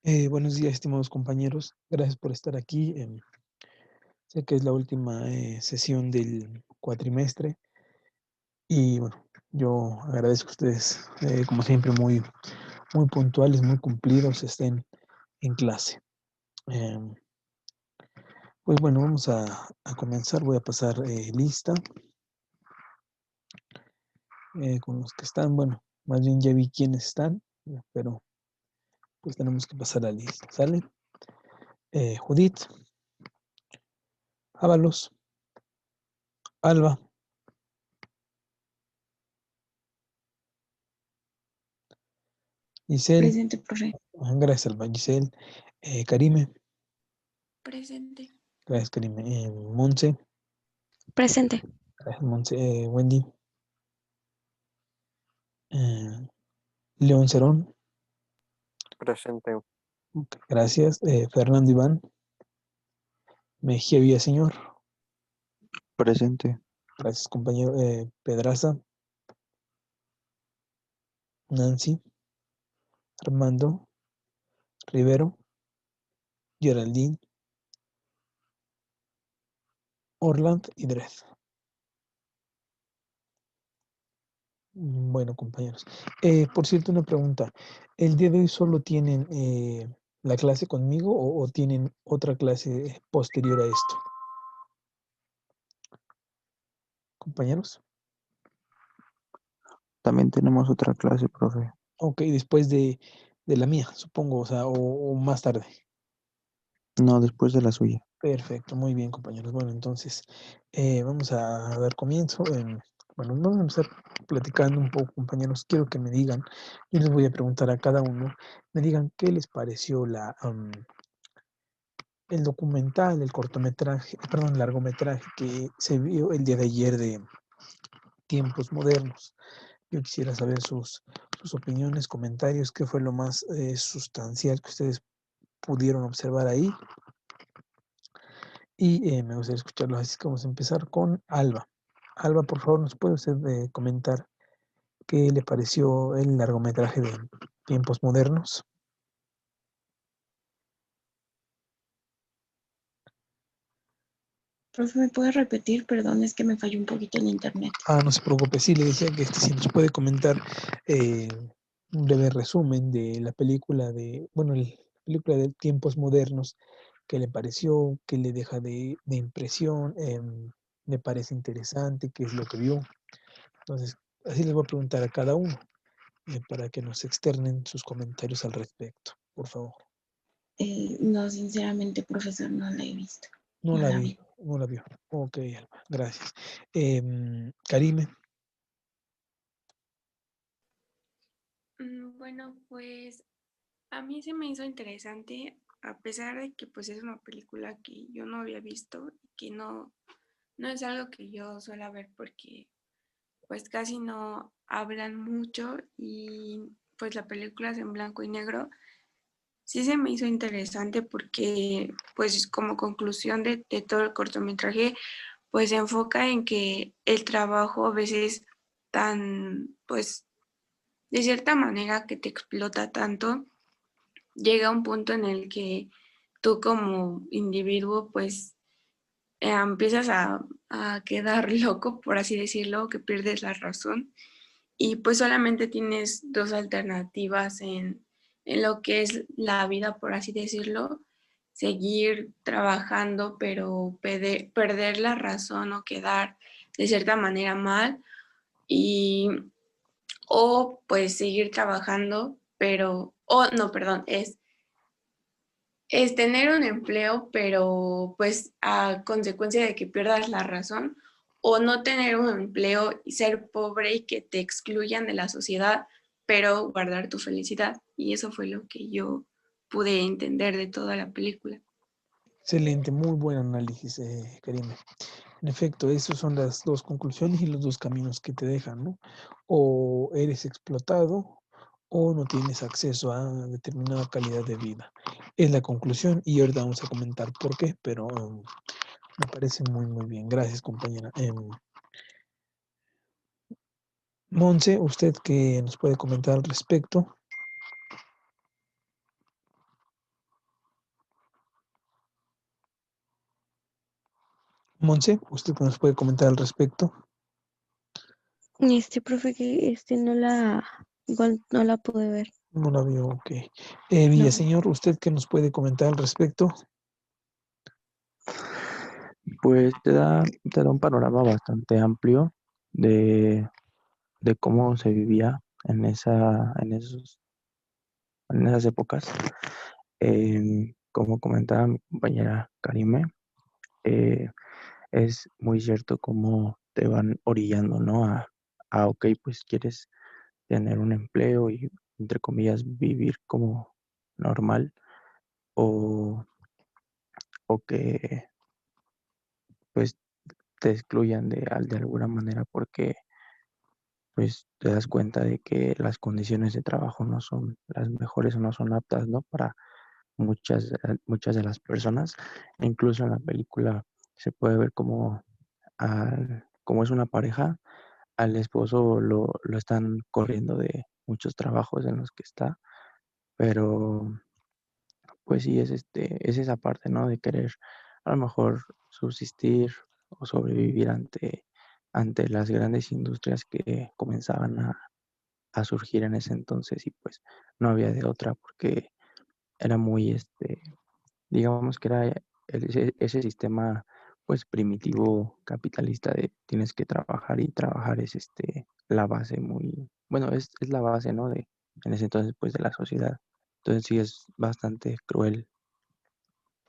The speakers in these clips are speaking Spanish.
Buenos días, estimados compañeros. Gracias por estar aquí. Sé que es la última sesión del cuatrimestre y bueno, yo agradezco a ustedes, como siempre, muy puntuales, muy cumplidos, estén en clase. Em, pues bueno, vamos a comenzar. Voy a pasar lista con los que están. Bueno, más bien ya vi quiénes están, pero pues tenemos que pasar la lista. ¿Sale? Judith, Ábalos, Alba, Giselle. Presente, profe. Gracias, Alba. Giselle, Karime. Presente. Gracias, Karime. Monse. Presente. Gracias, Monse. Wendy. Eh, León Cerón. Presente. Ok, gracias. Fernando Iván. Mejía Villaseñor. Presente. Gracias, compañero. Pedraza. Nancy. Armando. Rivero. Geraldine. Orland y Dredd. Bueno, compañeros. Por cierto, una pregunta. ¿El día de hoy solo tienen la clase conmigo o tienen otra clase posterior a esto? Compañeros. También tenemos otra clase, profe. Ok, después de la mía, supongo, o sea, o más tarde. No, después de la suya. Perfecto, muy bien, compañeros. Bueno, entonces vamos a dar comienzo. Bueno, vamos a empezar platicando un poco, compañeros. Quiero que me digan, yo les voy a preguntar a cada uno, me digan qué les pareció el documental, el cortometraje, perdón, largometraje que se vio el día de ayer de Tiempos Modernos. Yo quisiera saber sus opiniones, comentarios, qué fue lo más sustancial que ustedes pudieron observar ahí. Y me gustaría escucharlos, así que vamos a empezar con Alba. Alba, por favor, ¿nos puede usted comentar qué le pareció el largometraje de Tiempos Modernos? Profe, ¿me puede repetir? Perdón, es que me falló un poquito el internet. No se preocupe, sí, le decía que si nos puede comentar eh, un breve resumen de la película la película de Tiempos Modernos, qué le pareció, qué le deja de impresión, le parece interesante, qué es lo que vio. Entonces, así les voy a preguntar a cada uno para que nos externen sus comentarios al respecto, por favor. No, sinceramente, profesor, no la he visto. No No la la vi, vi. no la vio. Ok, Alba, gracias. Karime. Bueno, pues a mí se me hizo interesante, a pesar de que pues es una película que yo no había visto y que no es algo que yo suela ver porque pues casi no hablan mucho y pues la película es en blanco y negro. Sí se me hizo interesante porque pues como conclusión de todo el cortometraje pues se enfoca en que el trabajo a veces tan pues de cierta manera que te explota tanto, llega un punto en el que tú como individuo pues empiezas a quedar loco, por así decirlo, que pierdes la razón y pues solamente tienes dos alternativas en lo que es la vida, por así decirlo, seguir trabajando pero perder la razón o quedar de cierta manera mal y o pues seguir trabajando, pero, o no, perdón, es tener un empleo, pero pues a consecuencia de que pierdas la razón, o no tener un empleo y ser pobre y que te excluyan de la sociedad, pero guardar tu felicidad. Y eso fue lo que yo pude entender de toda la película. Excelente, muy buen análisis, Karime. En efecto, esas son las dos conclusiones y los dos caminos que te dejan, ¿no? O eres explotado o no tienes acceso a determinada calidad de vida. Es la conclusión y ahorita vamos a comentar por qué, pero me parece muy bien. Gracias, compañera. Monse, ¿usted qué nos puede comentar al respecto? Monse, ¿usted qué nos puede comentar al respecto? Profe, que igual no la pude ver. No la veo, ok. No. Villaseñor, ¿usted qué nos puede comentar al respecto? Pues te da un panorama bastante amplio de, de cómo se vivía en esas épocas. Como comentaba mi compañera Karime, eh, es muy cierto cómo te van orillando, ¿no? Ok, pues quieres tener un empleo y, entre comillas, vivir como normal o, o que pues te excluyan de alguna manera porque pues te das cuenta de que las condiciones de trabajo no son las mejores o no son aptas, ¿no? Para muchas de las personas. E incluso en la película se puede ver como es una pareja, al esposo lo están corriendo de muchos trabajos en los que está, pero pues sí es esa parte, ¿no? De querer a lo mejor subsistir o sobrevivir ante las grandes industrias que comenzaban a surgir en ese entonces y pues no había de otra porque era muy, digamos que era ese sistema pues primitivo capitalista de tienes que trabajar y trabajar es la base muy, bueno, es la base, ¿no? En ese entonces pues de la sociedad. Entonces sí es bastante cruel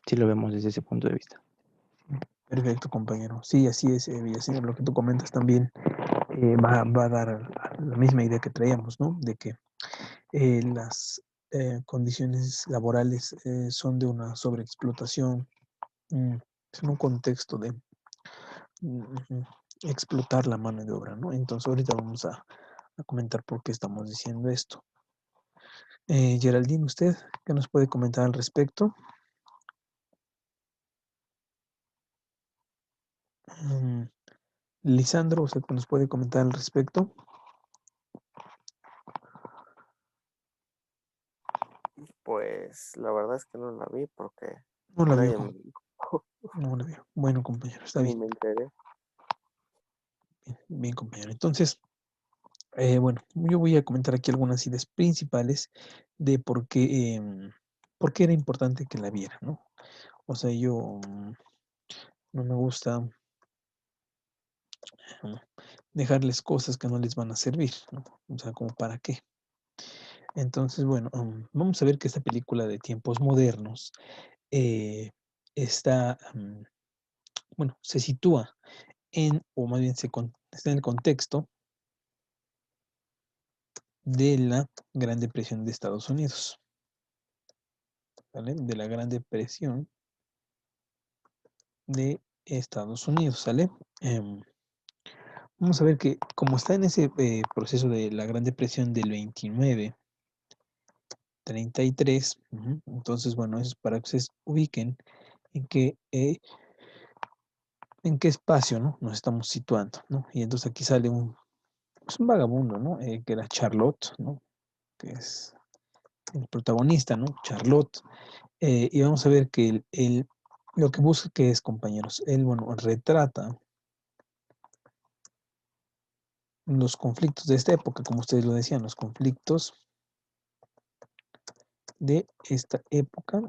si lo vemos desde ese punto de vista. Perfecto, compañero. Sí, así es, Villaseñor, lo que tú comentas también va a dar a la misma idea que traíamos, ¿no? De que las condiciones laborales son de una sobreexplotación, en un contexto de explotar la mano de obra, ¿no? Entonces ahorita vamos a comentar por qué estamos diciendo esto. Geraldine, ¿usted qué nos puede comentar al respecto? Lisandro, ¿usted qué nos puede comentar al respecto? Pues la verdad es que no la vi porque No la nadie vio. me dijo, No la veo. Bueno, compañero, está ni bien. me enteré. Bien, bien, compañero. Entonces, bueno, yo voy a comentar aquí algunas ideas principales de por qué era importante que la viera, ¿no? O sea, yo no me gusta dejarles cosas que no les van a servir, ¿no? O sea, como para qué. Entonces, bueno, vamos a ver que esta película de tiempos modernos eh, está, bueno, se sitúa o más bien está en el contexto de la Gran Depresión de Estados Unidos, ¿vale? De la Gran Depresión de Estados Unidos, ¿sale? Vamos a ver que como está en ese proceso de la Gran Depresión del 29, 33, entonces, bueno, eso es para que ustedes ubiquen en en qué espacio, ¿no? Nos estamos situando, ¿no? Y entonces aquí sale pues un vagabundo, ¿no? Que era Charlotte, ¿no? Que es el protagonista, ¿no? Charlotte. Y vamos a ver que lo que busca que es, compañeros, él, bueno, retrata los conflictos de esta época, como ustedes lo decían, los conflictos de esta época.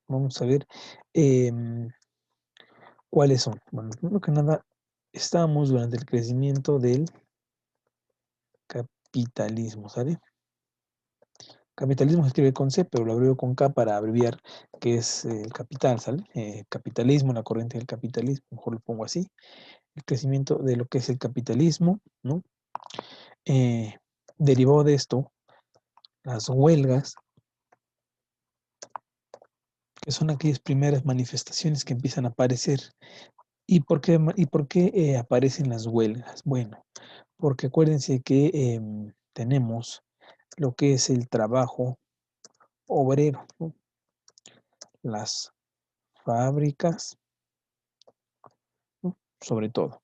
Vamos a ver cuáles son. Bueno, primero que nada, estamos durante el crecimiento del capitalismo, ¿sale? Capitalismo se escribe con C, pero lo abrevio con K para abreviar que es el capital, ¿sale? Capitalismo, la corriente del capitalismo, mejor lo pongo así. El crecimiento de lo que es el capitalismo, ¿no? Derivó de esto las huelgas, que son aquellas primeras manifestaciones que empiezan a aparecer. Y por qué aparecen las huelgas? Bueno, porque acuérdense que tenemos lo que es el trabajo obrero, ¿no? Las fábricas, ¿no? Sobre todo.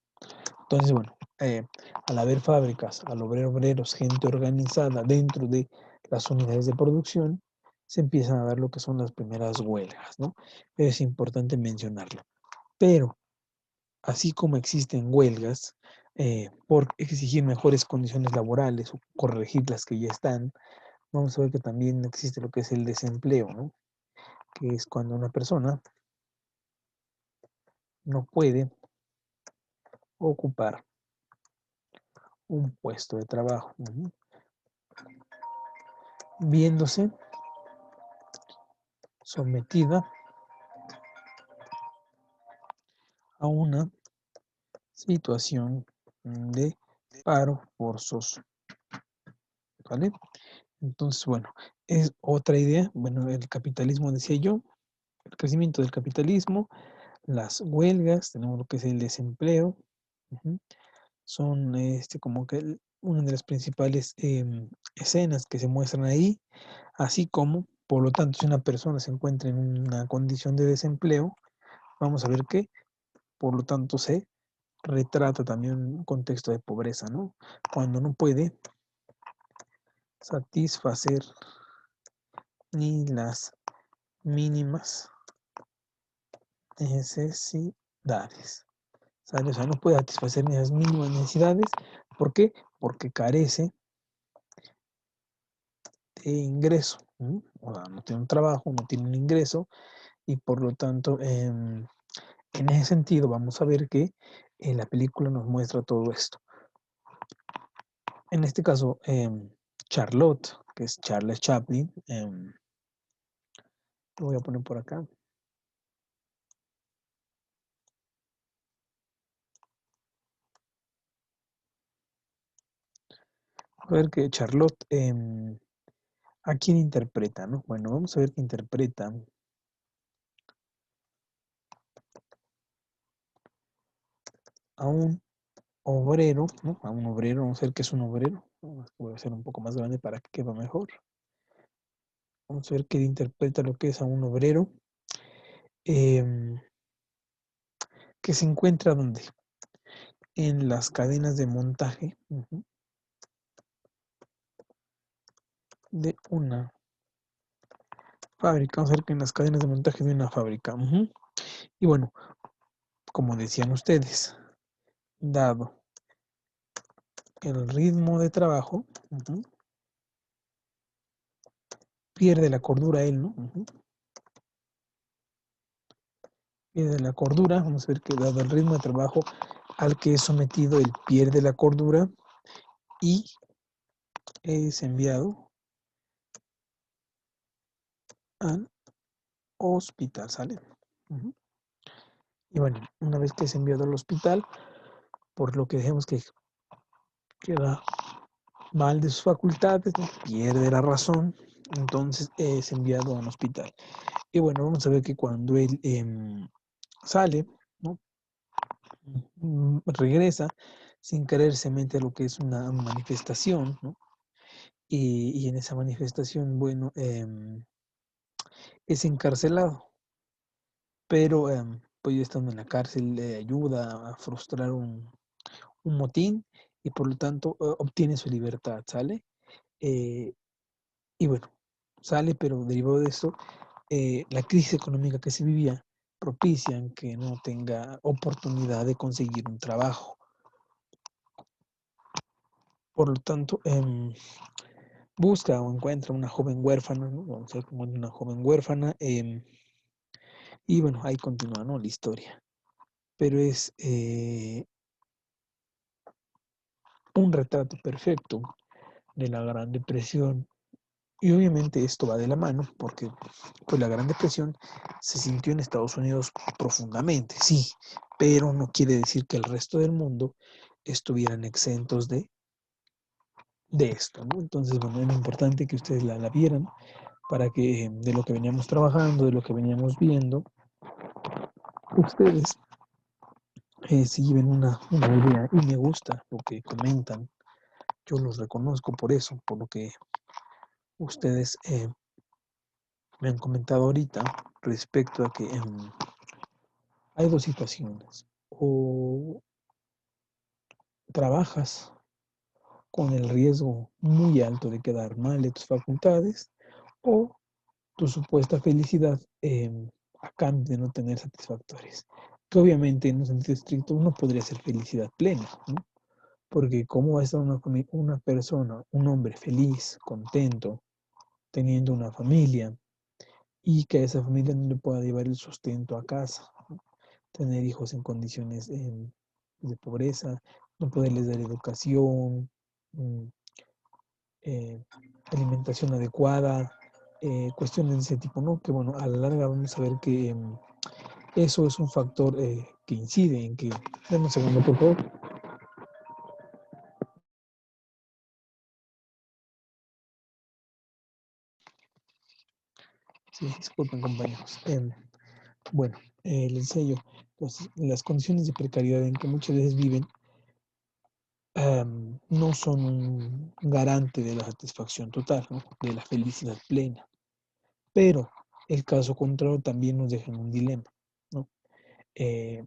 Entonces, bueno, al haber fábricas, al haber obreros, gente organizada dentro de las unidades de producción, se empiezan a dar lo que son las primeras huelgas, ¿no? Es importante mencionarlo. Pero así como existen huelgas por exigir mejores condiciones laborales o corregir las que ya están, vamos a ver que también existe lo que es el desempleo, ¿no? Que es cuando una persona no puede ocupar un puesto de trabajo, viéndose sometida a una situación de paro forzoso, ¿vale? Entonces, bueno, es otra idea. Bueno, el capitalismo, decía yo, el crecimiento del capitalismo, las huelgas, tenemos lo que es el desempleo, son como que una de las principales escenas que se muestran ahí, así como, por lo tanto, si una persona se encuentra en una condición de desempleo, vamos a ver que, por lo tanto, se retrata también un contexto de pobreza, ¿no? Cuando no puede satisfacer ni las mínimas necesidades, ¿sale? O sea, no puede satisfacer ni las mínimas necesidades. ¿Por qué? Porque carece de ingreso, o sea, no tiene un trabajo, no tiene un ingreso, y por lo tanto, en ese sentido, vamos a ver que la película nos muestra todo esto. En este caso, Charlotte, que es Charles Chaplin, lo voy a poner por acá. A ver que Charlotte, ¿a quién interpreta, no? Bueno, vamos a ver que interpreta a un obrero, ¿no? A un obrero, vamos a ver qué es un obrero. Voy a hacer un poco más grande para que quede mejor. Vamos a ver que interpreta lo que es a un obrero que se encuentra donde en las cadenas de montaje de una fábrica. Vamos a ver que en las cadenas de montaje de una fábrica. Y bueno, como decían ustedes, dado el ritmo de trabajo, pierde la cordura él, ¿no? Pierde la cordura. Vamos a ver que dado el ritmo de trabajo al que es sometido, él pierde la cordura y es enviado al hospital, ¿sale? Y bueno, una vez que es enviado al hospital, por lo que dejemos que queda mal de sus facultades, ¿no? Pierde la razón, entonces es enviado a un hospital. Y bueno, vamos a ver que cuando él sale, ¿no? Regresa sin querer, se mete a lo que es una manifestación, ¿no? Y en esa manifestación, bueno, es encarcelado, pero pues ya estando en la cárcel le ayuda a frustrar un motín y por lo tanto obtiene su libertad, ¿sale? Eh, y bueno, sale, pero derivado de esto, la crisis económica que se vivía propician que no tenga oportunidad de conseguir un trabajo. Por lo tanto, busca o encuentra una joven huérfana, ¿no? Vamos a ver cómo es una joven huérfana, y bueno, ahí continúa, ¿no? La historia. Pero es un retrato perfecto de la Gran Depresión. Y obviamente esto va de la mano porque pues, la Gran Depresión se sintió en Estados Unidos profundamente, sí, pero no quiere decir que el resto del mundo estuvieran exentos de esto, ¿no? Entonces, bueno, era importante que ustedes la vieran para que de lo que veníamos trabajando, de lo que veníamos viendo, ustedes se lleven una idea y me gusta lo que comentan. Yo los reconozco por eso, por lo que ustedes me han comentado ahorita respecto a que hay dos situaciones. O trabajas con el riesgo muy alto de quedar mal de tus facultades o tu supuesta felicidad a cambio de no tener satisfactorias. que obviamente en un sentido estricto no podría ser felicidad plena, ¿no? Porque cómo va a estar una persona, un hombre feliz, contento, teniendo una familia y que a esa familia no le pueda llevar el sustento a casa, ¿no? Tener hijos en condiciones de pobreza, no poderles dar educación, mm, eh, alimentación adecuada, cuestiones de ese tipo, ¿no? Que bueno, a la larga vamos a ver que eso es un factor que incide en que... Dame un segundo, por favor. Sí, disculpen, compañeros. Bueno, les decía yo, pues, las condiciones de precariedad en que muchas veces viven no son un garante de la satisfacción total, ¿no? De la felicidad plena. Pero el caso contrario también nos deja en un dilema, ¿no? Eh,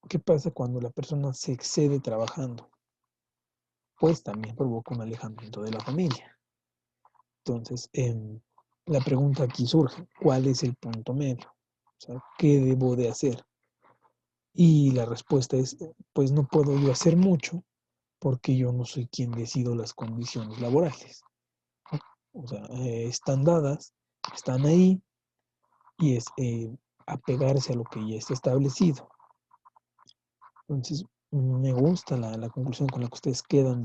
¿Qué pasa cuando la persona se excede trabajando? Pues también provoca un alejamiento de la familia. Entonces, la pregunta aquí surge, ¿cuál es el punto medio? O sea, ¿qué debo de hacer? Y la respuesta es, pues no puedo yo hacer mucho porque yo no soy quien decido las condiciones laborales, ¿no? O sea, están dadas, están ahí y es apegarse a lo que ya está establecido. Entonces, me gusta la conclusión con la que ustedes quedan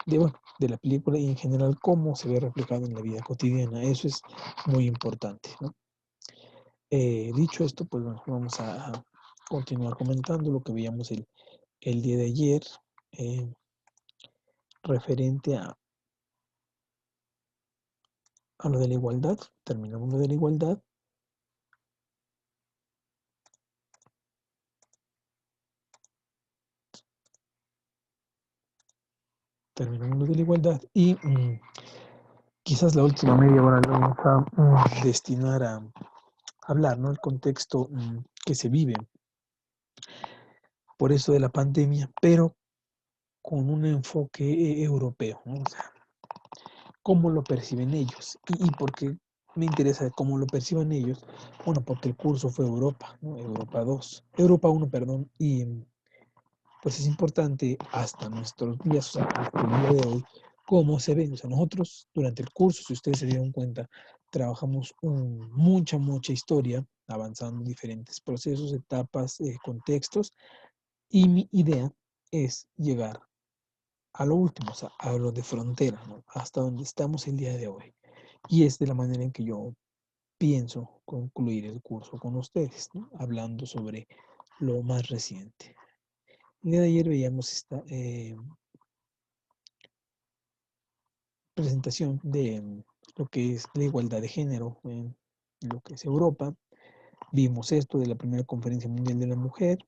bueno, de la película y en general cómo se ve reflejado en la vida cotidiana. Eso es muy importante, ¿no? Dicho esto, pues bueno, vamos a continuar comentando lo que veíamos el día de ayer, eh, referente a lo de la igualdad. Terminamos lo de la igualdad. Terminamos lo de la igualdad y quizás la última media hora la vamos a destinar a hablar, ¿no? El contexto que se vive por eso de la pandemia, pero con un enfoque europeo, ¿no? O sea, cómo lo perciben ellos y por qué me interesa cómo lo perciban ellos. Bueno, porque el curso fue Europa, ¿no? Europa 1, perdón, y pues es importante hasta nuestros días, o sea, hasta el día de hoy, cómo se ven. O sea, nosotros durante el curso, si ustedes se dieron cuenta, trabajamos mucha historia, avanzando en diferentes procesos, etapas, contextos, y mi idea es llegar a lo último, o sea, a lo de frontera, ¿no? Hasta donde estamos el día de hoy. Y es de la manera en que yo pienso concluir el curso con ustedes, ¿no? Hablando sobre lo más reciente. El día de ayer veíamos esta presentación de lo que es la igualdad de género en lo que es Europa. Vimos esto de la primera conferencia mundial de la mujer.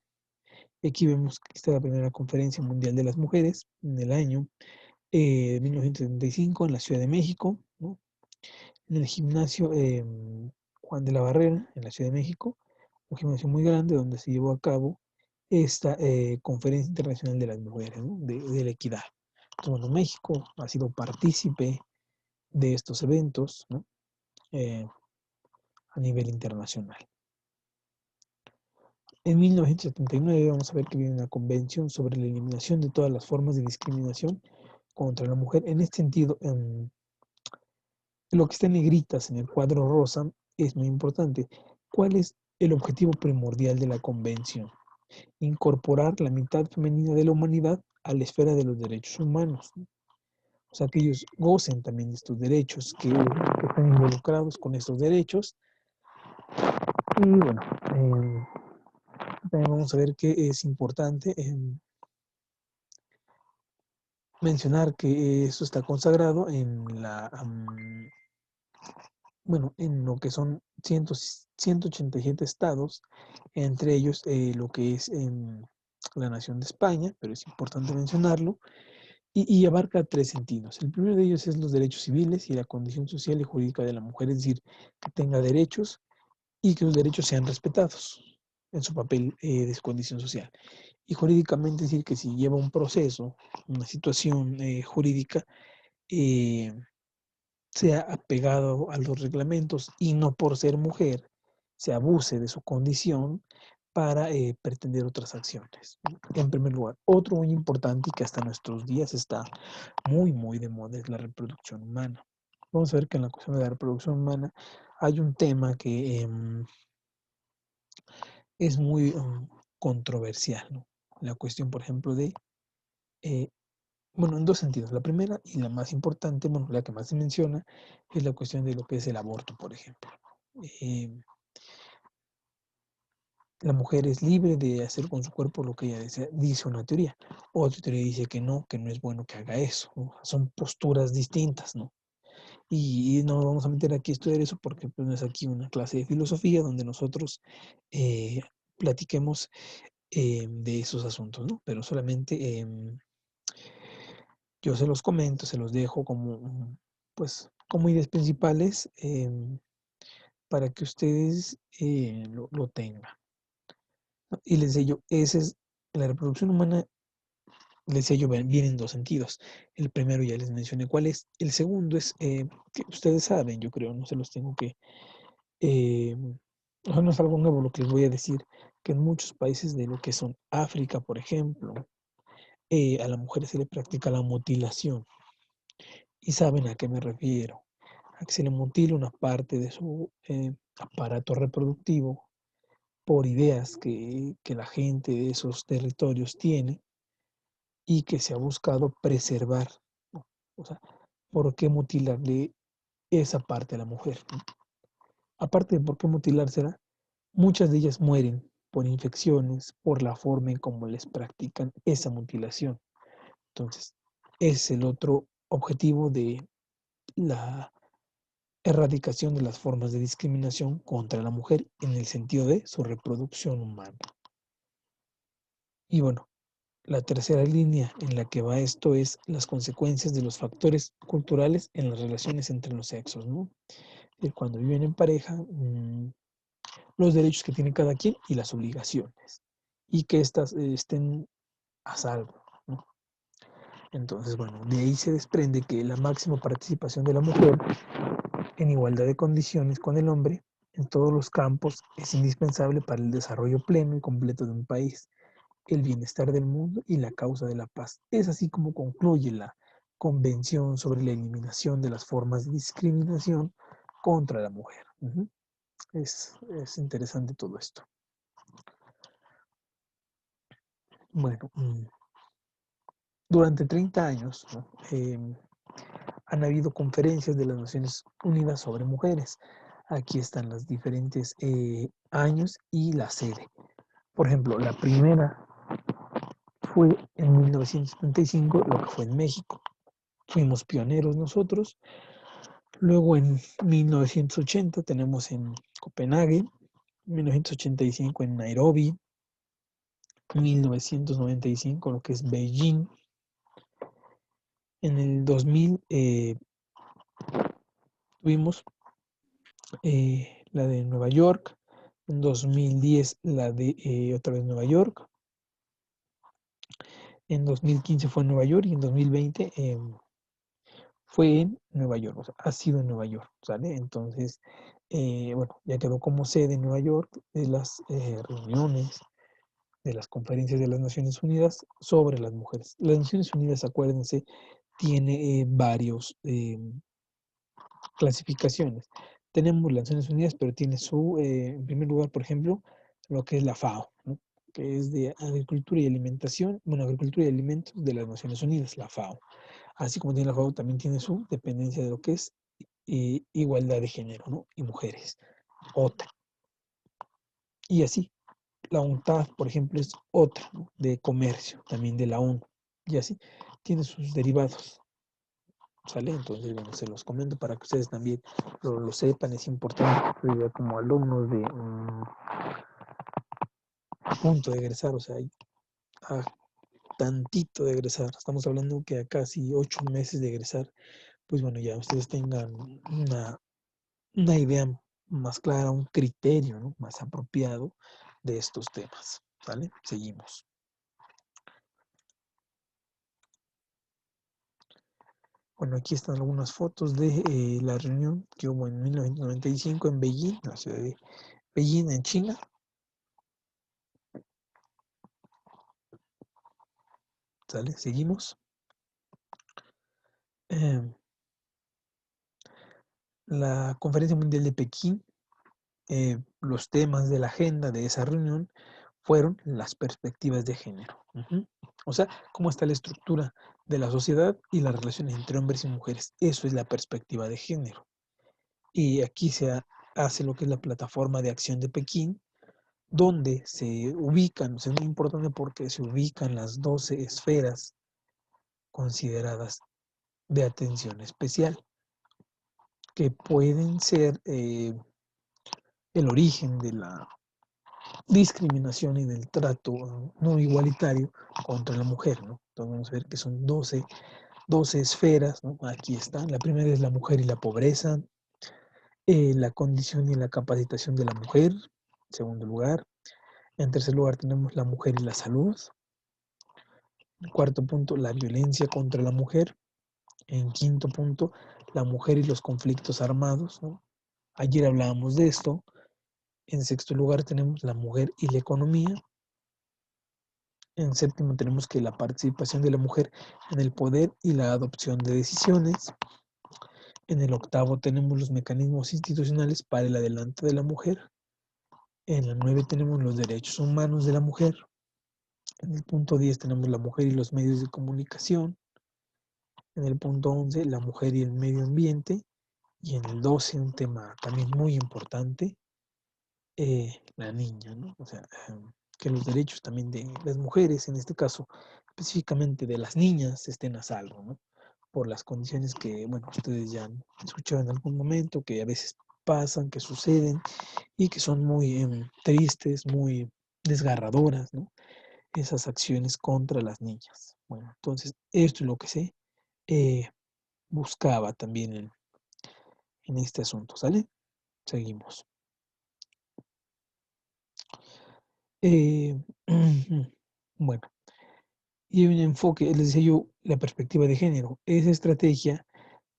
Aquí vemos que está la primera conferencia mundial de las mujeres en el año 1975 en la Ciudad de México, ¿no? En el gimnasio Juan de la Barrera, en la Ciudad de México, un gimnasio muy grande donde se llevó a cabo esta Conferencia Internacional de las Mujeres, ¿no? de la Equidad. Entonces, bueno, México ha sido partícipe de estos eventos, ¿no? A nivel internacional. En 1979 vamos a ver que viene una convención sobre la eliminación de todas las formas de discriminación contra la mujer. En este sentido, lo que está en negritas en el cuadro rosa es muy importante. ¿Cuál es el objetivo primordial de la convención? Incorporar la mitad femenina de la humanidad a la esfera de los derechos humanos, ¿no? O sea, que ellos gocen también de estos derechos, que están involucrados con estos derechos. Y bueno, también vamos a ver que es importante mencionar que eso está consagrado en bueno, en lo que son 187 estados, entre ellos lo que es la nación de España, pero es importante mencionarlo, y abarca tres sentidos. El primero de ellos es los derechos civiles y la condición social y jurídica de la mujer, es decir, que tenga derechos y que los derechos sean respetados en su papel de su condición social. Y jurídicamente, es decir, que si lleva un proceso, una situación jurídica, sea apegado a los reglamentos y no por ser mujer se abuse de su condición para pretender otras acciones. En primer lugar, otro muy importante y que hasta nuestros días está muy de moda es la reproducción humana. Vamos a ver que en la cuestión de la reproducción humana hay un tema que es muy controversial, ¿no? La cuestión, por ejemplo, de, bueno, en dos sentidos. La primera y la más importante, bueno, la que más se menciona, es la cuestión de lo que es el aborto, por ejemplo. La mujer es libre de hacer con su cuerpo lo que ella desea, dice una teoría. Otra teoría dice que no es bueno que haga eso, ¿no? Son posturas distintas, ¿no? Y no vamos a meter aquí a estudiar eso porque pues, no es aquí una clase de filosofía donde nosotros platiquemos de esos asuntos, ¿no? Pero solamente yo se los comento, se los dejo como, pues, como ideas principales para que ustedes lo tengan, ¿no? Y les decía yo, esa es la reproducción humana, les decía yo, viene en dos sentidos. El primero ya les mencioné cuál es. El segundo es que ustedes saben, yo creo, no se los tengo que no es algo nuevo lo que les voy a decir, que en muchos países de lo que son África, por ejemplo, a la mujer se le practica la mutilación. Y saben a qué me refiero. A que se le mutila una parte de su aparato reproductivo por ideas que la gente de esos territorios tiene y que se ha buscado preservar, ¿no? O sea, ¿por qué mutilarle esa parte a la mujer? ¿No? Aparte de por qué mutilársela, muchas de ellas mueren por infecciones, por la forma en cómo les practican esa mutilación. Entonces, es el otro objetivo de la erradicación de las formas de discriminación contra la mujer en el sentido de su reproducción humana. Y bueno, la tercera línea en la que va esto es las consecuencias de los factores culturales en las relaciones entre los sexos, ¿no? Cuando viven en pareja, los derechos que tiene cada quien y las obligaciones, y que éstas estén a salvo, ¿no? Entonces, bueno, de ahí se desprende que la máxima participación de la mujer en igualdad de condiciones con el hombre en todos los campos es indispensable para el desarrollo pleno y completo de un país, el bienestar del mundo y la causa de la paz. Es así como concluye la Convención sobre la Eliminación de las Formas de Discriminación contra la Mujer. Es interesante todo esto. Bueno, durante 30 años, ¿no? Han habido conferencias de las Naciones Unidas sobre mujeres. Aquí están los diferentes años y la sede. Por ejemplo, la primera fue en 1975, lo que fue en México. Fuimos pioneros nosotros. Luego en 1980 tenemos en Copenhague, 1985 en Nairobi, 1995 lo que es Beijing. En el 2000 tuvimos la de Nueva York, en 2010 la de otra vez Nueva York, en 2015 fue en Nueva York y en 2020 fue en Nueva York, o sea, ha sido en Nueva York, ¿sale? Entonces, bueno, ya quedó como sede en Nueva York de las reuniones, de las conferencias de las Naciones Unidas sobre las mujeres. Las Naciones Unidas, acuérdense, tiene varios clasificaciones. Tenemos las Naciones Unidas, pero tiene su, en primer lugar, por ejemplo, lo que es la FAO, ¿no? Que es de Agricultura y Alimentación, bueno, Agricultura y Alimentos de las Naciones Unidas, la FAO. Así como tiene la FAO, también tiene su dependencia de lo que es igualdad de género, ¿no? Y mujeres, otra. Y así, la UNTAD, por ejemplo, es otra, ¿no? De comercio, también de la ONU. Y así, tiene sus derivados. ¿Sale? Entonces, bueno, se los comento para que ustedes también lo sepan. Es importante que ya como alumnos de a punto de egresar, o sea, a tantito de egresar, estamos hablando que a casi 8 meses de egresar, pues bueno, ya ustedes tengan una idea más clara, un criterio, ¿no? Más apropiado de estos temas. ¿Sale? Seguimos. Bueno, aquí están algunas fotos de la reunión que hubo en 1995 en Beijing, la ciudad de Beijing, en China. ¿Sale? Seguimos. Em, la Conferencia Mundial de Pekín, los temas de la agenda de esa reunión fueron las perspectivas de género. O sea, cómo está la estructura de la sociedad y las relaciones entre hombres y mujeres. Eso es la perspectiva de género. Y aquí se hace lo que es la plataforma de acción de Pekín, donde se ubican, es muy importante porque se ubican las 12 esferas consideradas de atención especial, que pueden ser el origen de la discriminación y del trato no igualitario contra la mujer, ¿no? Entonces vamos a ver que son 12 esferas, ¿no? Aquí están. La primera es la mujer y la pobreza, la condición y la capacitación de la mujer, en segundo lugar. En tercer lugar tenemos la mujer y la salud. En cuarto punto, la violencia contra la mujer. En quinto punto, la mujer y los conflictos armados, ¿no? Ayer hablábamos de esto. En sexto lugar tenemos la mujer y la economía. En séptimo tenemos que la participación de la mujer en el poder y la adopción de decisiones. En el octavo tenemos los mecanismos institucionales para el adelanto de la mujer. En la 9 tenemos los derechos humanos de la mujer. En el punto 10 tenemos la mujer y los medios de comunicación. En el punto 11 la mujer y el medio ambiente. Y en el 12 un tema también muy importante, la niña, ¿no? O sea, que los derechos también de las mujeres, en este caso específicamente de las niñas, estén a salvo, ¿no? Por las condiciones que, bueno, ustedes ya han escuchado en algún momento, que a veces pasan, que suceden y que son muy tristes, muy desgarradoras, ¿no? Esas acciones contra las niñas. Bueno, entonces esto es lo que se buscaba también en este asunto, ¿sale? Seguimos. Bueno, y un enfoque, les decía yo, la perspectiva de género. Esa estrategia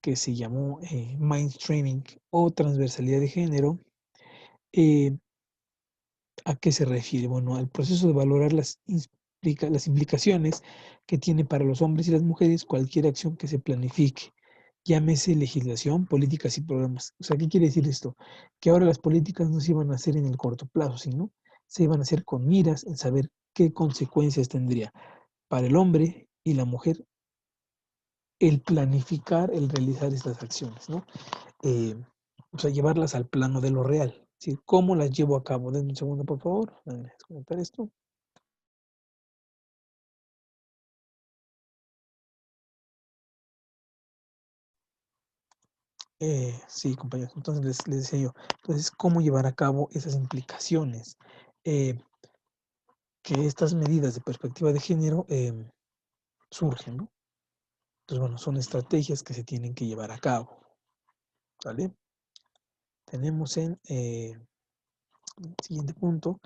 que se llamó mainstreaming o transversalidad de género, ¿a qué se refiere? Bueno, al proceso de valorar las implicaciones que tiene para los hombres y las mujeres cualquier acción que se planifique, llámese legislación, políticas y programas. O sea, ¿qué quiere decir esto? Que ahora las políticas no se iban a hacer en el corto plazo, sino se iban a hacer con miras en saber qué consecuencias tendría para el hombre y la mujer el planificar, el realizar estas acciones, ¿no? Eh, o sea, llevarlas al plano de lo real. ¿Sí? ¿Cómo las llevo a cabo? Denme un segundo, por favor. Déjenme comentar esto. Sí, compañeros. Entonces les decía yo. Entonces, ¿cómo llevar a cabo esas implicaciones? Que estas medidas de perspectiva de género surgen, ¿no? Entonces, bueno, son estrategias que se tienen que llevar a cabo. ¿Vale? Tenemos en el siguiente punto.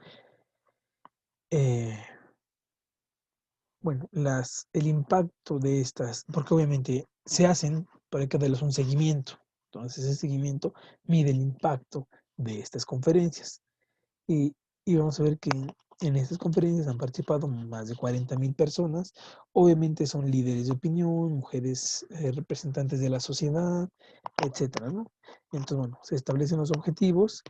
Bueno, el impacto de estas, porque obviamente se hacen, pero hay que darles un seguimiento. Entonces, ese seguimiento mide el impacto de estas conferencias. Y, y vamos a ver que en estas conferencias han participado más de 40.000 personas. Obviamente son líderes de opinión, mujeres representantes de la sociedad, etcétera, ¿no? Entonces, bueno, se establecen los objetivos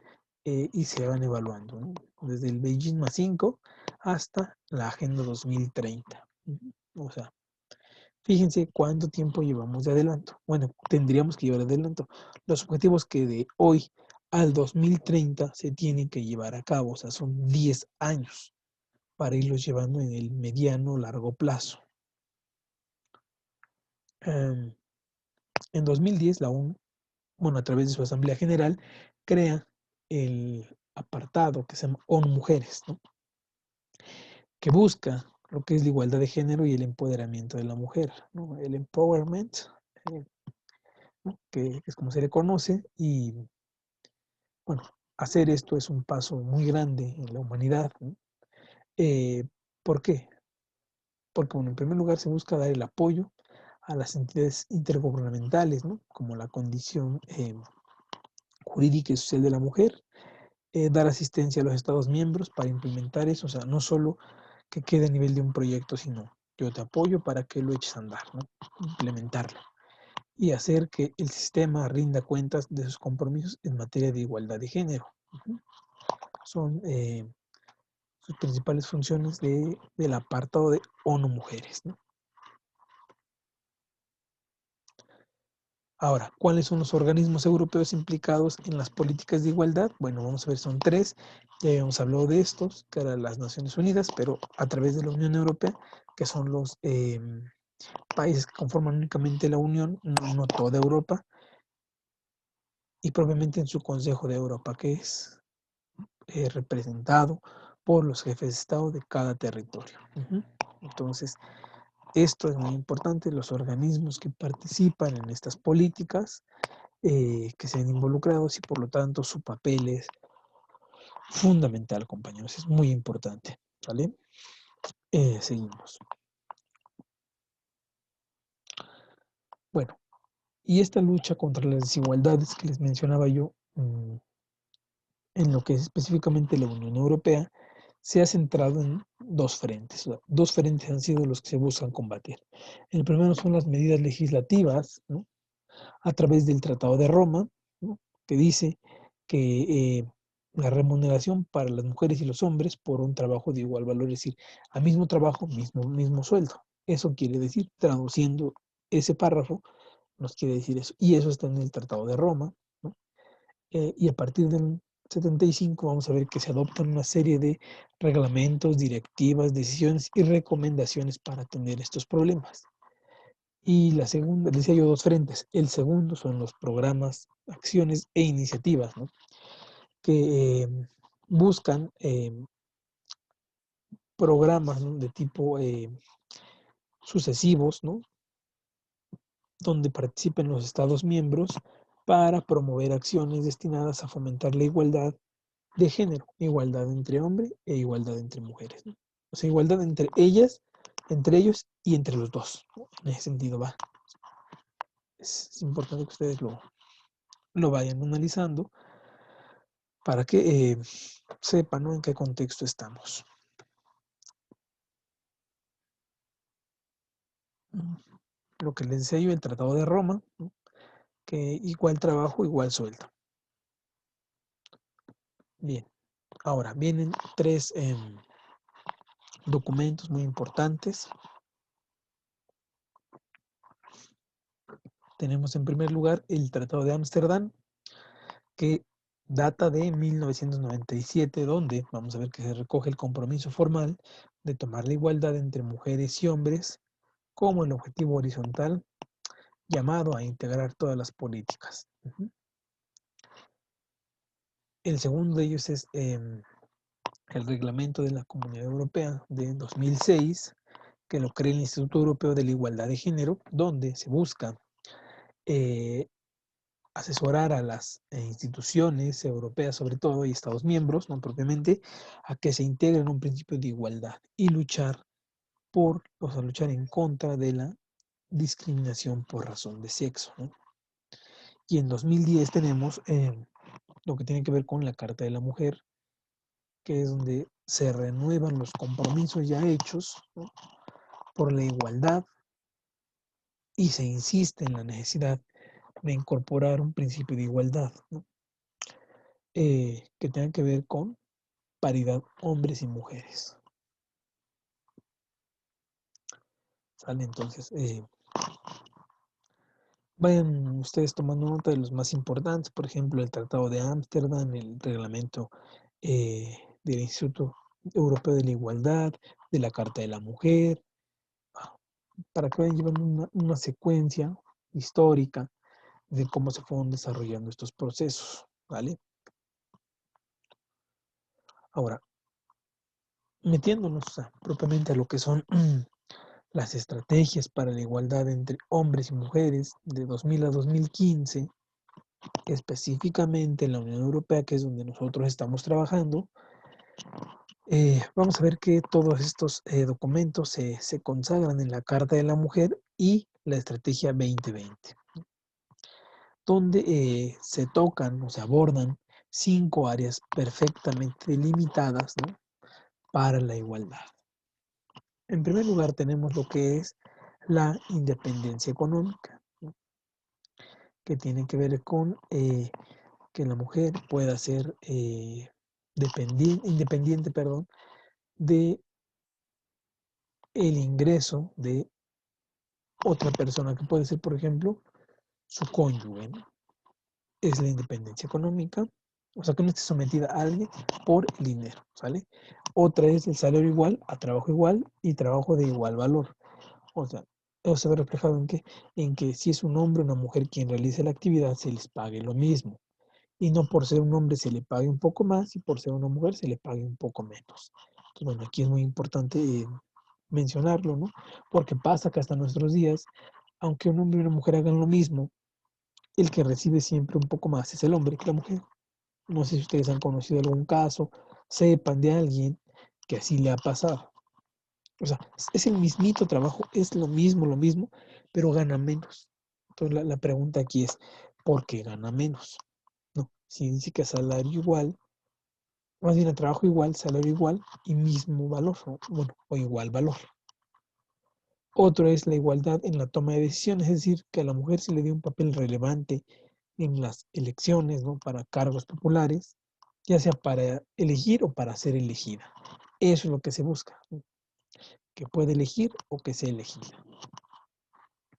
y se van evaluando, ¿no? Desde el Beijing más 5 hasta la Agenda 2030. O sea, fíjense cuánto tiempo llevamos de adelanto. Bueno, tendríamos que llevar adelanto. Los objetivos que de hoy al 2030 se tienen que llevar a cabo, o sea, son 10 años para irlos llevando en el mediano largo plazo. En 2010 la ONU, bueno, a través de su Asamblea General, crea el apartado que se llama ONU Mujeres, ¿no? Que busca lo que es la igualdad de género y el empoderamiento de la mujer, ¿no? El empowerment, ¿no? Que es como se le conoce, y bueno, hacer esto es un paso muy grande en la humanidad, ¿no? ¿Por qué? Porque, bueno, en primer lugar se busca dar el apoyo a las entidades intergubernamentales, ¿no? Como la condición jurídica y social de la mujer, dar asistencia a los Estados miembros para implementar eso, o sea, no solo que quede a nivel de un proyecto, sino yo te apoyo para que lo eches a andar, ¿no? Implementarlo y hacer que el sistema rinda cuentas de sus compromisos en materia de igualdad de género. Son sus principales funciones del apartado de ONU Mujeres, ¿no? Ahora, ¿cuáles son los organismos europeos implicados en las políticas de igualdad? Bueno, vamos a ver, son 3. Ya habíamos hablado de estos, que eran las Naciones Unidas, pero a través de la Unión Europea, que son los países que conforman únicamente la Unión, no toda Europa, y propiamente en su Consejo de Europa, que es representado por los jefes de Estado de cada territorio. Entonces, esto es muy importante, los organismos que participan en estas políticas, que se ven involucrados y por lo tanto su papel es fundamental, compañeros, es muy importante, ¿vale? Seguimos. Bueno, y esta lucha contra las desigualdades que les mencionaba yo, en lo que es específicamente la Unión Europea, se ha centrado en 2 frentes. 2 frentes han sido los que se buscan combatir. El primero son las medidas legislativas, ¿no? A través del Tratado de Roma, ¿no? Que dice que la remuneración para las mujeres y los hombres por un trabajo de igual valor, es decir, a mismo trabajo, mismo sueldo. Eso quiere decir, traduciendo ese párrafo, nos quiere decir eso. Y eso está en el Tratado de Roma, ¿no? Y a partir del 75 vamos a ver que se adoptan una serie de reglamentos, directivas, decisiones y recomendaciones para atender estos problemas. Y la segunda, decía yo, 2 frentes. El segundo son los programas, acciones e iniciativas, ¿no? Que buscan programas, ¿no? De tipo sucesivos, ¿no? Donde participen los Estados miembros para promover acciones destinadas a fomentar la igualdad de género, igualdad entre hombres e igualdad entre mujeres, ¿no? O sea, igualdad entre ellas, entre ellos y entre los dos, ¿no? En ese sentido va. Es importante que ustedes lo vayan analizando para que sepan, ¿no? En qué contexto estamos. Lo que les decía yo, el Tratado de Roma, ¿no? Que igual trabajo, igual sueldo. Bien, ahora vienen 3 documentos muy importantes. Tenemos en primer lugar el Tratado de Ámsterdam, que data de 1997, donde vamos a ver que se recoge el compromiso formal de tomar la igualdad entre mujeres y hombres como el objetivo horizontal llamado a integrar todas las políticas. El segundo de ellos es el reglamento de la Comunidad Europea de 2006, que lo crea el Instituto Europeo de la Igualdad de Género, donde se busca asesorar a las instituciones europeas, sobre todo, y Estados miembros, no propiamente, a que se integren un principio de igualdad y luchar luchar en contra de la discriminación por razón de sexo, ¿no? Y en 2010 tenemos lo que tiene que ver con la Carta de la Mujer, que es donde se renuevan los compromisos ya hechos, ¿no? Por la igualdad y se insiste en la necesidad de incorporar un principio de igualdad, ¿no? Que tenga que ver con paridad hombres y mujeres. ¿Sale? Entonces, vayan ustedes tomando nota de los más importantes, por ejemplo, el Tratado de Ámsterdam, el reglamento del Instituto Europeo de la Igualdad, de la Carta de la Mujer, para que vayan llevando una secuencia histórica de cómo se fueron desarrollando estos procesos, ¿vale? Ahora, metiéndonos propiamente a lo que son las estrategias para la igualdad entre hombres y mujeres de 2000 a 2015, específicamente en la Unión Europea, que es donde nosotros estamos trabajando, vamos a ver que todos estos documentos se consagran en la Carta de la Mujer y la Estrategia 2020, donde se tocan o se abordan 5 áreas perfectamente delimitadas, ¿no? Para la igualdad. En primer lugar tenemos lo que es la independencia económica, ¿no? Que tiene que ver con que la mujer pueda ser independiente, perdón, de el ingreso de otra persona, que puede ser, por ejemplo, su cónyuge, ¿no? Es la independencia económica, o sea, que no esté sometida a alguien por el dinero, ¿sale? Otra es el salario igual a trabajo igual y trabajo de igual valor. O sea, eso se ve reflejado en que, si es un hombre o una mujer quien realice la actividad, se les pague lo mismo. Y no por ser un hombre se le pague un poco más y por ser una mujer se le pague un poco menos. Entonces, bueno, aquí es muy importante mencionarlo, ¿no? Porque pasa que hasta nuestros días, aunque un hombre y una mujer hagan lo mismo, el que recibe siempre un poco más es el hombre que la mujer. No sé si ustedes han conocido algún caso, sepan de alguien que así le ha pasado. O sea, es el mismito trabajo, es lo mismo, pero gana menos. Entonces la pregunta aquí es, ¿por qué gana menos? No, si dice que salario igual, más bien a trabajo igual, salario igual y mismo valor, o, bueno, o igual valor. Otro es la igualdad en la toma de decisiones, es decir, que a la mujer se le dio un papel relevante en las elecciones, ¿no? Para cargos populares, ya sea para elegir o para ser elegida. Eso es lo que se busca, ¿no? Que pueda elegir o que sea elegida.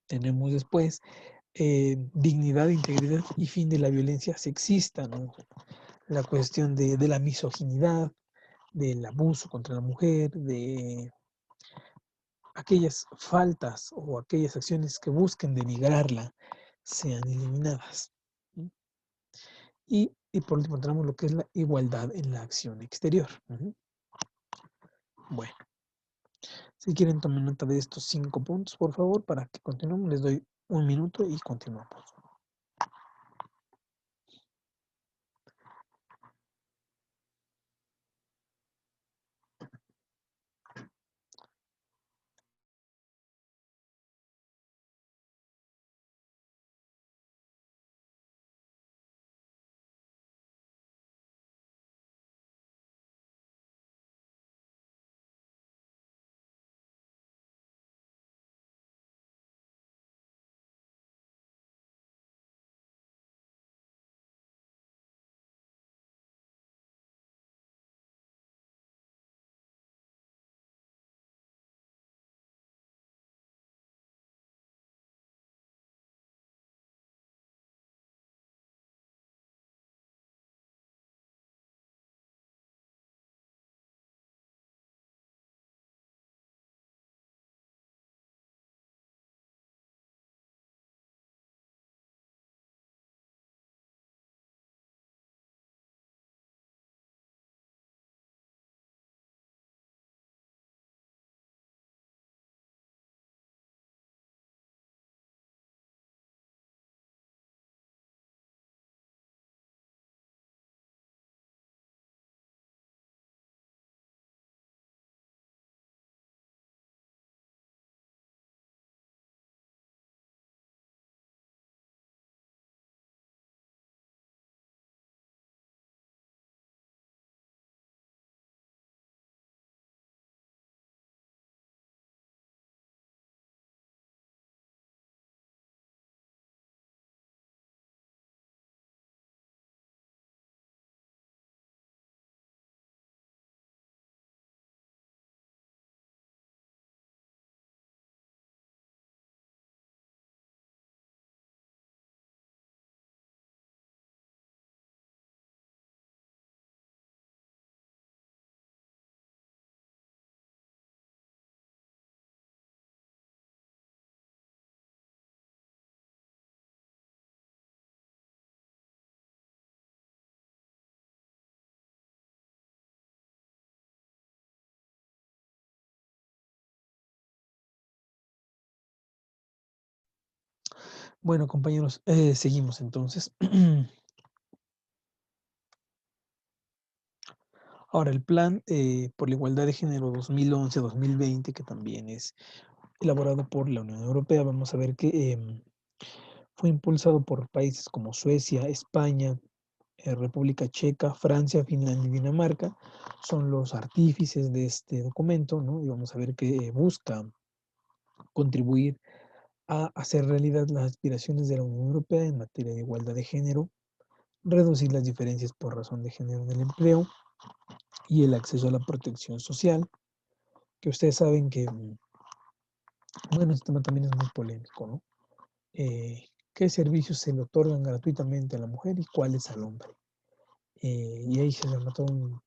Tenemos después dignidad, integridad y fin de la violencia sexista, ¿no? La cuestión de la misoginidad, del abuso contra la mujer, de aquellas faltas o aquellas acciones que busquen denigrarla sean eliminadas. ¿Sí? Y por último tenemos lo que es la igualdad en la acción exterior. Bueno, si quieren tomen nota de estos 5 puntos, por favor, para que continuemos. Les doy un minuto y continuamos. Bueno, compañeros, seguimos entonces. Ahora, el plan por la igualdad de género 2011-2020, que también es elaborado por la Unión Europea, vamos a ver que fue impulsado por países como Suecia, España, República Checa, Francia, Finlandia y Dinamarca son los artífices de este documento, ¿no? Y vamos a ver que busca contribuir a hacer realidad las aspiraciones de la Unión Europea en materia de igualdad de género, reducir las diferencias por razón de género en el empleo y el acceso a la protección social, que ustedes saben que, bueno, este tema también es muy polémico, ¿no? ¿Qué servicios se le otorgan gratuitamente a la mujer y cuáles al hombre? Y ahí se llama todo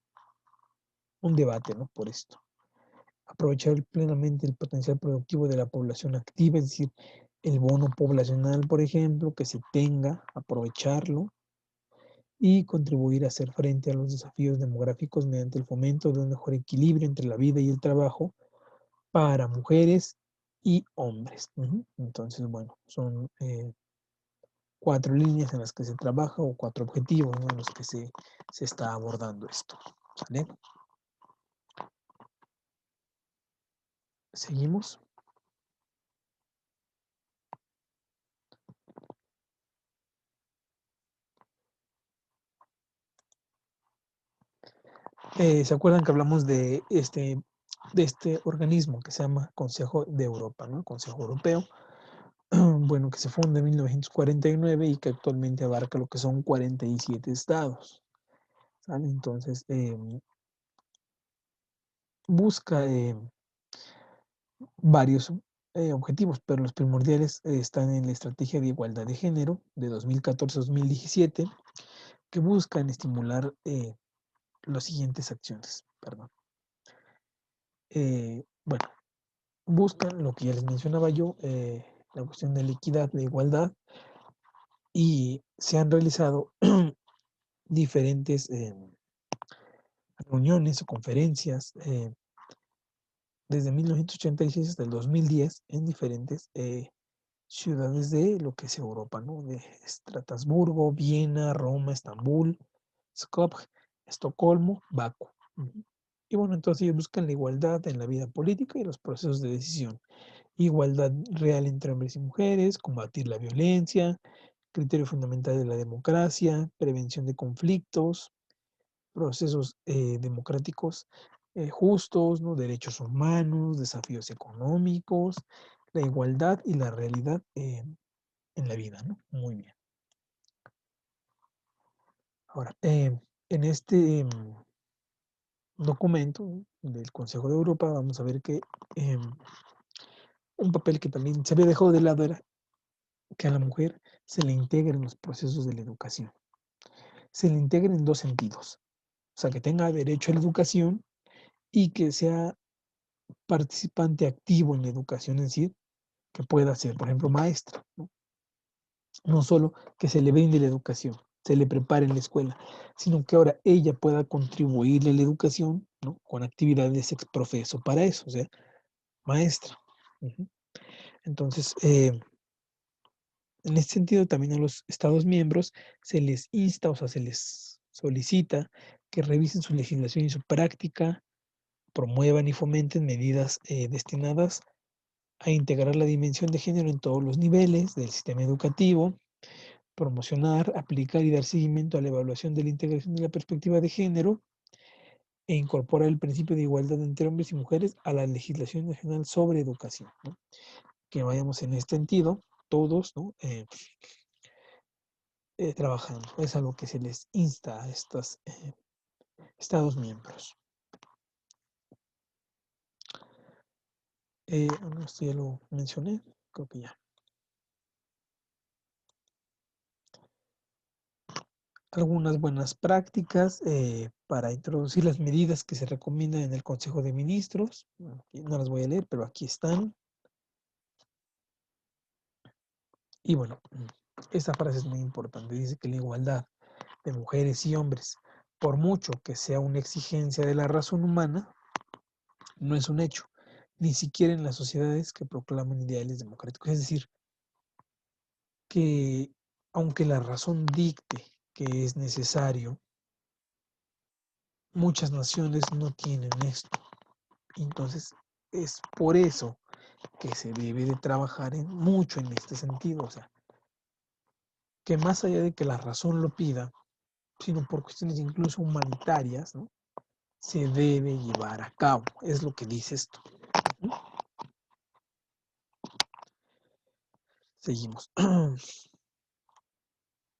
un debate, ¿no? Por esto. Aprovechar plenamente el potencial productivo de la población activa, es decir, el bono poblacional, por ejemplo, que se tenga, aprovecharlo y contribuir a hacer frente a los desafíos demográficos mediante el fomento de un mejor equilibrio entre la vida y el trabajo para mujeres y hombres. Entonces, bueno, son 4 líneas en las que se trabaja o 4 objetivos, ¿no? En los que se está abordando esto. ¿Sale? Seguimos. ¿Se acuerdan que hablamos de este organismo que se llama Consejo de Europa, ¿no? Consejo Europeo, bueno, que se funda en 1949 y que actualmente abarca lo que son 47 estados. ¿Sale? Entonces, busca varios objetivos, pero los primordiales están en la Estrategia de Igualdad de Género de 2014-2017, que buscan estimular las siguientes acciones. Perdón. Bueno, buscan lo que ya les mencionaba yo, la cuestión de la equidad, la igualdad, y se han realizado diferentes reuniones o conferencias desde 1986 hasta el 2010 en diferentes ciudades de lo que es Europa, ¿no? De Estrasburgo, Viena, Roma, Estambul, Skopje, Estocolmo, Bakú. Y bueno, entonces ellos buscan la igualdad en la vida política y los procesos de decisión. Igualdad real entre hombres y mujeres, combatir la violencia, criterio fundamental de la democracia, prevención de conflictos, procesos democráticos justos, ¿no? Derechos humanos, desafíos económicos, la igualdad y la realidad en la vida, ¿no? Muy bien. Ahora, en este documento del Consejo de Europa vamos a ver que un papel que también se había dejado de lado era que a la mujer se le integre en los procesos de la educación. Se le integre en 2 sentidos. O sea, que tenga derecho a la educación y que sea participante activo en la educación, es decir, que pueda ser, por ejemplo, maestra, ¿no? No solo que se le brinde la educación, se le prepare en la escuela, sino que ahora ella pueda contribuirle a la educación, ¿no? Con actividades ex profeso para eso, o sea, maestra. Entonces, en este sentido, también a los Estados miembros se les insta, o sea, se les solicita que revisen su legislación y su práctica, promuevan y fomenten medidas destinadas a integrar la dimensión de género en todos los niveles del sistema educativo, promocionar, aplicar y dar seguimiento a la evaluación de la integración de la perspectiva de género e incorporar el principio de igualdad entre hombres y mujeres a la legislación nacional sobre educación, ¿no? Que vayamos en este sentido, todos, ¿no? Trabajando. Es algo que se les insta a estos Estados miembros. Esto ya lo mencioné, creo que ya. Algunas buenas prácticas para introducir las medidas que se recomiendan en el Consejo de Ministros. Bueno, no las voy a leer, pero aquí están. Y bueno, esta frase es muy importante. Dice que la igualdad de mujeres y hombres, por mucho que sea una exigencia de la razón humana, no es un hecho, ni siquiera en las sociedades que proclaman ideales democráticos. Es decir, que aunque la razón dicte que es necesario, muchas naciones no tienen esto. Entonces, es por eso que se debe de trabajar mucho en este sentido. O sea, que más allá de que la razón lo pida, sino por cuestiones incluso humanitarias, ¿no? Se debe llevar a cabo. Es lo que dice esto. Seguimos.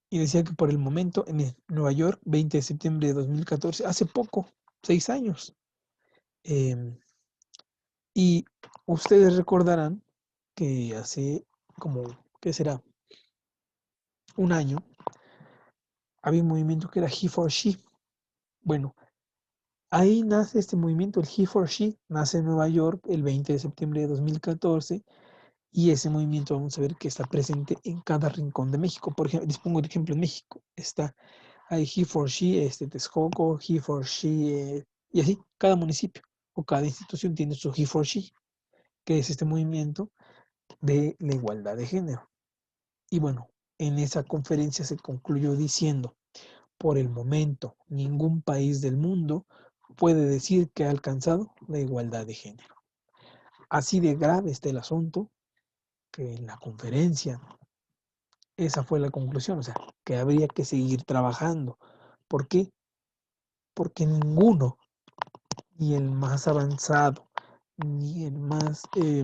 Y decía que por el momento en Nueva York, 20 de septiembre de 2014, hace poco, 6 años. Y ustedes recordarán que hace como, ¿qué será? Un año, había un movimiento que era He for She. Bueno, ahí nace este movimiento, el He for She, nace en Nueva York el 20 de septiembre de 2014 y ese movimiento vamos a ver que está presente en cada rincón de México. Por ejemplo, les pongo de ejemplo en México, está ahí He for She, Texcoco, He for She, y así, cada municipio o cada institución tiene su He for She, que es este movimiento de la igualdad de género. Y bueno, en esa conferencia se concluyó diciendo, por el momento, ningún país del mundo puede decir que ha alcanzado la igualdad de género. Así de grave está el asunto que en la conferencia esa fue la conclusión, o sea, que habría que seguir trabajando. ¿Por qué? Porque ninguno, ni el más avanzado, ni el más, ni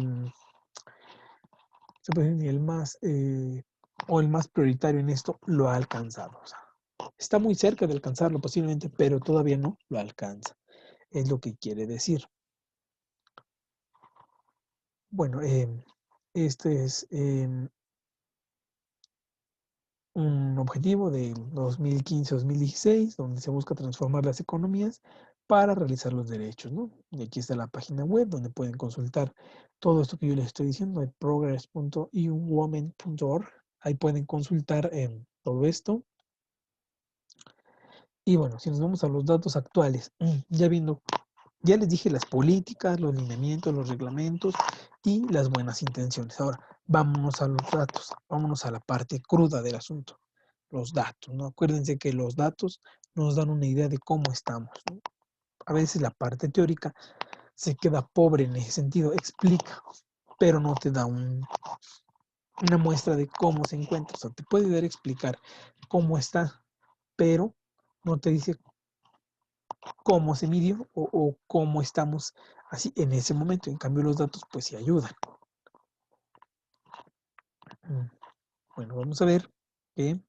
el más, o el más prioritario en esto, lo ha alcanzado. O sea, está muy cerca de alcanzarlo posiblemente, pero todavía no lo alcanza. Es lo que quiere decir. Bueno, este es un objetivo del 2015-2016, donde se busca transformar las economías para realizar los derechos, ¿no? Y aquí está la página web donde pueden consultar todo esto que yo les estoy diciendo, de progress.euwomen.org. Ahí pueden consultar todo esto. Y bueno, si nos vamos a los datos actuales, ya les dije las políticas, los lineamientos, los reglamentos y las buenas intenciones. Ahora, vámonos a los datos, vámonos a la parte cruda del asunto, los datos, ¿no? Acuérdense que los datos nos dan una idea de cómo estamos, ¿no? A veces la parte teórica se queda pobre en ese sentido, explica, pero no te da una muestra de cómo se encuentra. O sea, te puede dar a explicar cómo está, pero no te dice cómo se midió o cómo estamos así en ese momento. En cambio, los datos pues sí ayudan. Bueno, vamos a ver que,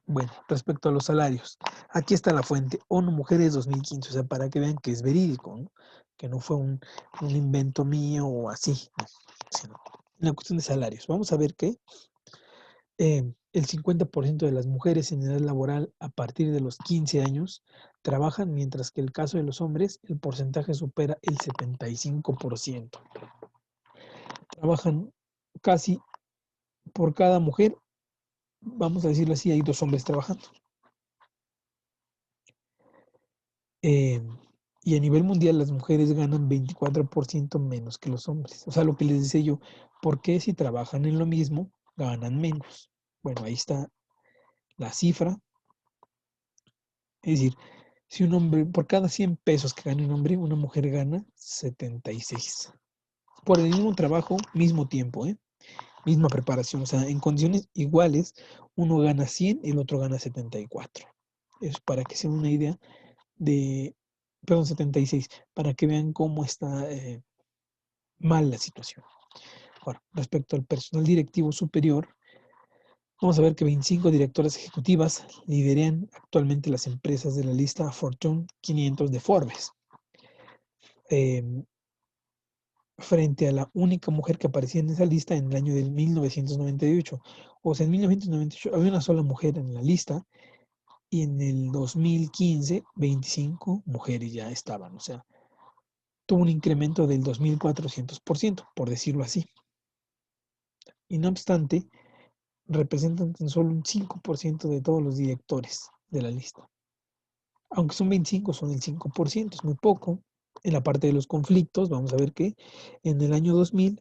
bueno, respecto a los salarios, aquí está la fuente, ONU Mujeres 2015, o sea, para que vean que es verídico, ¿no? Que no fue un invento mío o así, ¿no? Sino en la cuestión de salarios. Vamos a ver que el 50% de las mujeres en edad laboral a partir de los 15 años trabajan, mientras que el caso de los hombres, el porcentaje supera el 75%. Trabajan casi por cada mujer, vamos a decirlo así, hay 2 hombres trabajando. Y a nivel mundial las mujeres ganan 24% menos que los hombres. O sea, lo que les decía yo, ¿por qué si trabajan en lo mismo ganan menos? Bueno, ahí está la cifra. Es decir, si un hombre, por cada 100 pesos que gana un hombre, una mujer gana 76. Por el mismo trabajo, mismo tiempo, misma preparación. O sea, en condiciones iguales, uno gana 100 y el otro gana 74. Es para que se den una idea de, perdón, 76, para que vean cómo está mal la situación. Ahora, respecto al personal directivo superior, vamos a ver que 25 directoras ejecutivas lideran actualmente las empresas de la lista Fortune 500 de Forbes, frente a la única mujer que aparecía en esa lista en el año de 1998. O sea, en 1998 había una sola mujer en la lista y en el 2015 25 mujeres ya estaban. O sea, tuvo un incremento del 2.400%, por decirlo así. Y no obstante, representan tan solo un 5% de todos los directores de la lista. Aunque son 25, son el 5%, es muy poco. En la parte de los conflictos, vamos a ver que en el año 2000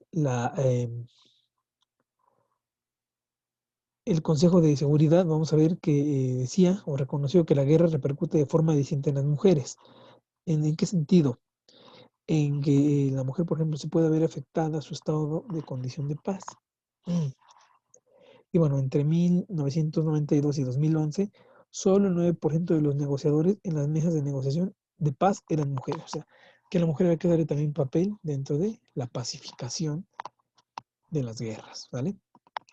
el Consejo de Seguridad, vamos a ver que decía o reconoció que la guerra repercute de forma distinta en las mujeres. ¿En qué sentido? En que la mujer, por ejemplo, se puede ver afectada a su estado de condición de paz. Y bueno, entre 1992 y 2011, solo el 9% de los negociadores en las mesas de negociación de paz eran mujeres. O sea, que la mujer había que darle también papel dentro de la pacificación de las guerras, ¿vale?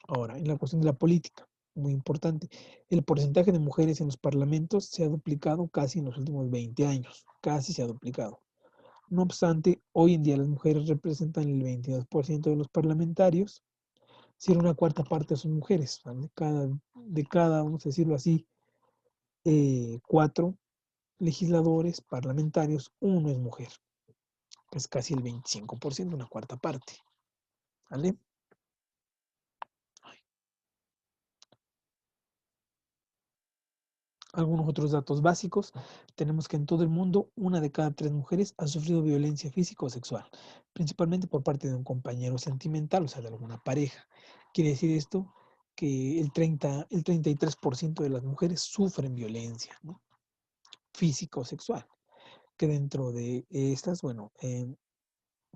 Ahora, en la cuestión de la política, muy importante, el porcentaje de mujeres en los parlamentos se ha duplicado casi en los últimos 20 años, casi se ha duplicado. No obstante, hoy en día las mujeres representan el 22% de los parlamentarios, si una cuarta parte son mujeres, ¿vale? De cada, vamos a decirlo así, 4 legisladores parlamentarios, uno es mujer, que es casi el 25%, una cuarta parte, ¿vale? Algunos otros datos básicos, tenemos que en todo el mundo, 1 de cada 3 mujeres ha sufrido violencia física o sexual, principalmente por parte de un compañero sentimental, o sea, de alguna pareja. Quiere decir esto que el 33% de las mujeres sufren violencia, ¿no? Física o sexual, que dentro de estas, bueno,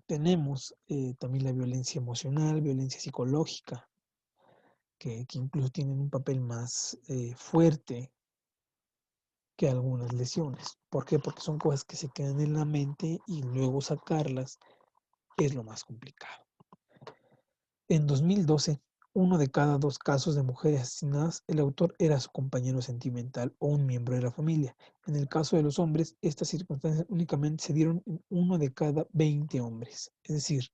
tenemos también la violencia emocional, violencia psicológica, que incluso tienen un papel más fuerte que algunas lesiones. ¿Por qué? Porque son cosas que se quedan en la mente y luego sacarlas es lo más complicado. En 2012, 1 de cada 2 casos de mujeres asesinadas, el autor era su compañero sentimental o un miembro de la familia. En el caso de los hombres, estas circunstancias únicamente se dieron en 1 de cada 20 hombres. Es decir,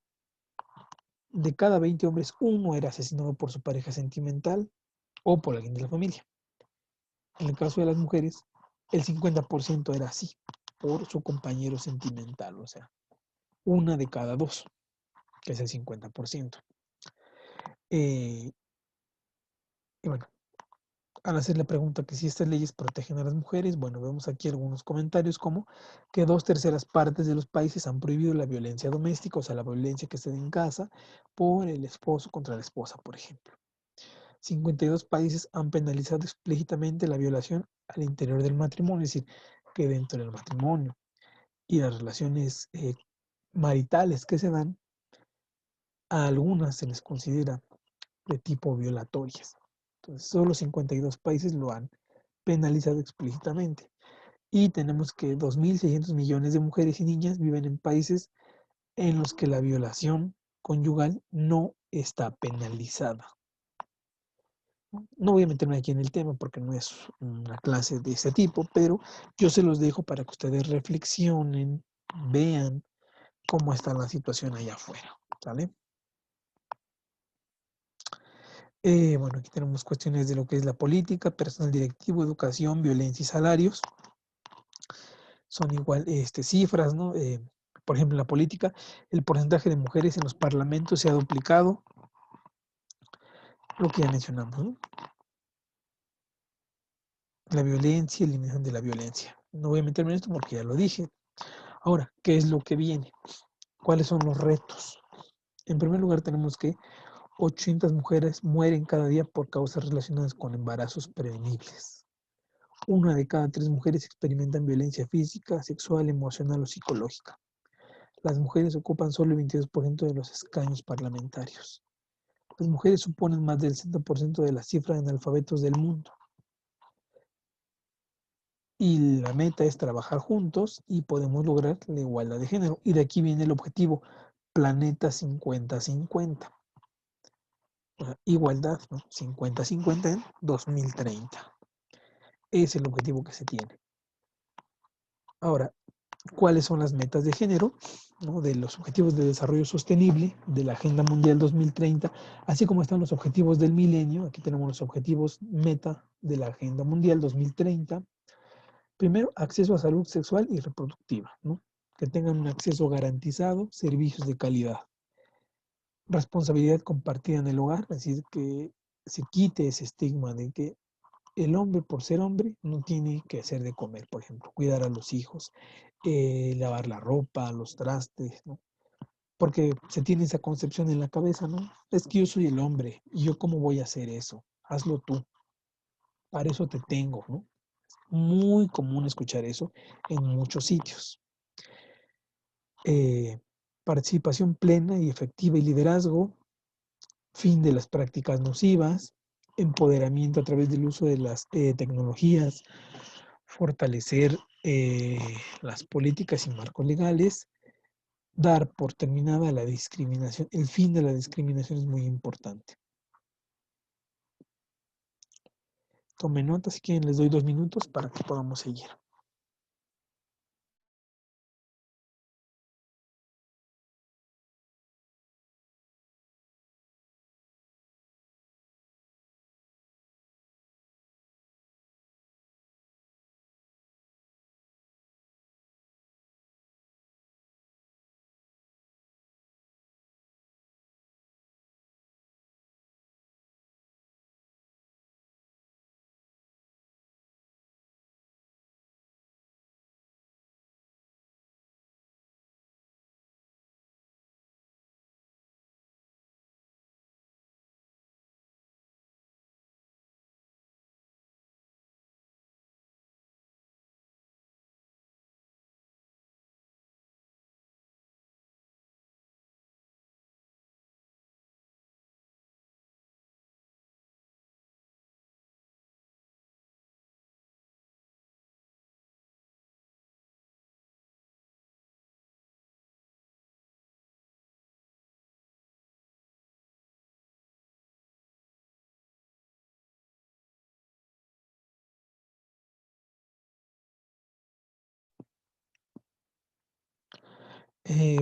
de cada 20 hombres, 1 era asesinado por su pareja sentimental o por alguien de la familia. En el caso de las mujeres, el 50% era así, por su compañero sentimental, o sea, 1 de cada 2, que es el 50%. Y bueno, al hacer la pregunta que si estas leyes protegen a las mujeres, bueno, vemos aquí algunos comentarios como que 2/3 partes de los países han prohibido la violencia doméstica, o sea, la violencia que se da en casa por el esposo contra la esposa, por ejemplo. 52 países han penalizado explícitamente la violación al interior del matrimonio, es decir, que dentro del matrimonio y las relaciones maritales que se dan, a algunas se les considera de tipo violatorias. Entonces, solo 52 países lo han penalizado explícitamente. Y tenemos que 2.600 millones de mujeres y niñas viven en países en los que la violación conyugal no está penalizada. No voy a meterme aquí en el tema porque no es una clase de ese tipo, pero yo se los dejo para que ustedes reflexionen, vean cómo está la situación allá afuera, ¿sale? Bueno, aquí tenemos cuestiones de lo que es la política, personal directivo, educación, violencia y salarios. Son igual cifras, ¿no? Por ejemplo, en la política, el porcentaje de mujeres en los parlamentos se ha duplicado, lo que ya mencionamos, ¿no? La violencia, eliminación de la violencia. No voy a meterme en esto porque ya lo dije. Ahora, ¿qué es lo que viene? ¿Cuáles son los retos? En primer lugar, tenemos que 800 mujeres mueren cada día por causas relacionadas con embarazos prevenibles. 1 de cada 3 mujeres experimentan violencia física, sexual, emocional o psicológica. Las mujeres ocupan solo el 22% de los escaños parlamentarios. Las mujeres suponen más del 60% de la cifra de analfabetos del mundo. Y la meta es trabajar juntos y podemos lograr la igualdad de género. Y de aquí viene el objetivo, Planeta 50-50. Igualdad, ¿no? 50-50 en 2030. Es el objetivo que se tiene. Ahora, ¿cuáles son las metas de género? ¿No? De los objetivos de desarrollo sostenible de la Agenda Mundial 2030, así como están los objetivos del milenio. Aquí tenemos los objetivos meta de la Agenda Mundial 2030. Primero, acceso a salud sexual y reproductiva, ¿no? Que tengan un acceso garantizado, servicios de calidad. Responsabilidad compartida en el hogar, es decir, que se quite ese estigma de que el hombre, por ser hombre, no tiene que hacer de comer, por ejemplo, cuidar a los hijos, lavar la ropa, los trastes, ¿no? Porque se tiene esa concepción en la cabeza, ¿no? Es que yo soy el hombre, y yo cómo voy a hacer eso, hazlo tú, para eso te tengo, ¿no? Muy común escuchar eso en muchos sitios. Participación plena y efectiva y liderazgo, fin de las prácticas nocivas, empoderamiento a través del uso de las tecnologías, fortalecer las políticas y marcos legales, dar por terminada la discriminación. El fin de la discriminación es muy importante. Tome nota, si quieren les doy 2 minutos para que podamos seguir.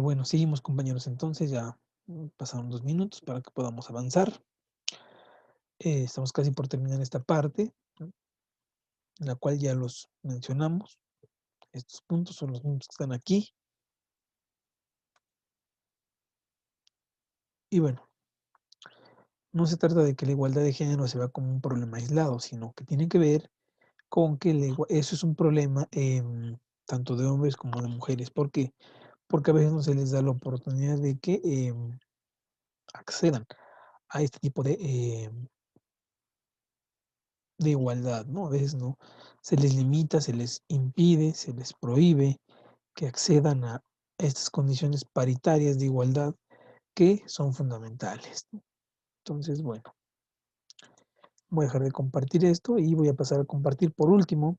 Bueno, seguimos compañeros, entonces ya pasaron 2 minutos para que podamos avanzar. Estamos casi por terminar esta parte, ¿no? En la cual ya los mencionamos. Estos puntos son los puntos que están aquí. Y bueno, no se trata de que la igualdad de género se vea como un problema aislado, sino que tiene que ver con que eso es un problema tanto de hombres como de mujeres. ¿Por qué? Porque a veces no se les da la oportunidad de que accedan a este tipo de igualdad, ¿no? A veces no, se les limita, se les impide, se les prohíbe que accedan a estas condiciones paritarias de igualdad que son fundamentales, ¿no? Entonces, bueno, voy a dejar de compartir esto y voy a pasar a compartir por último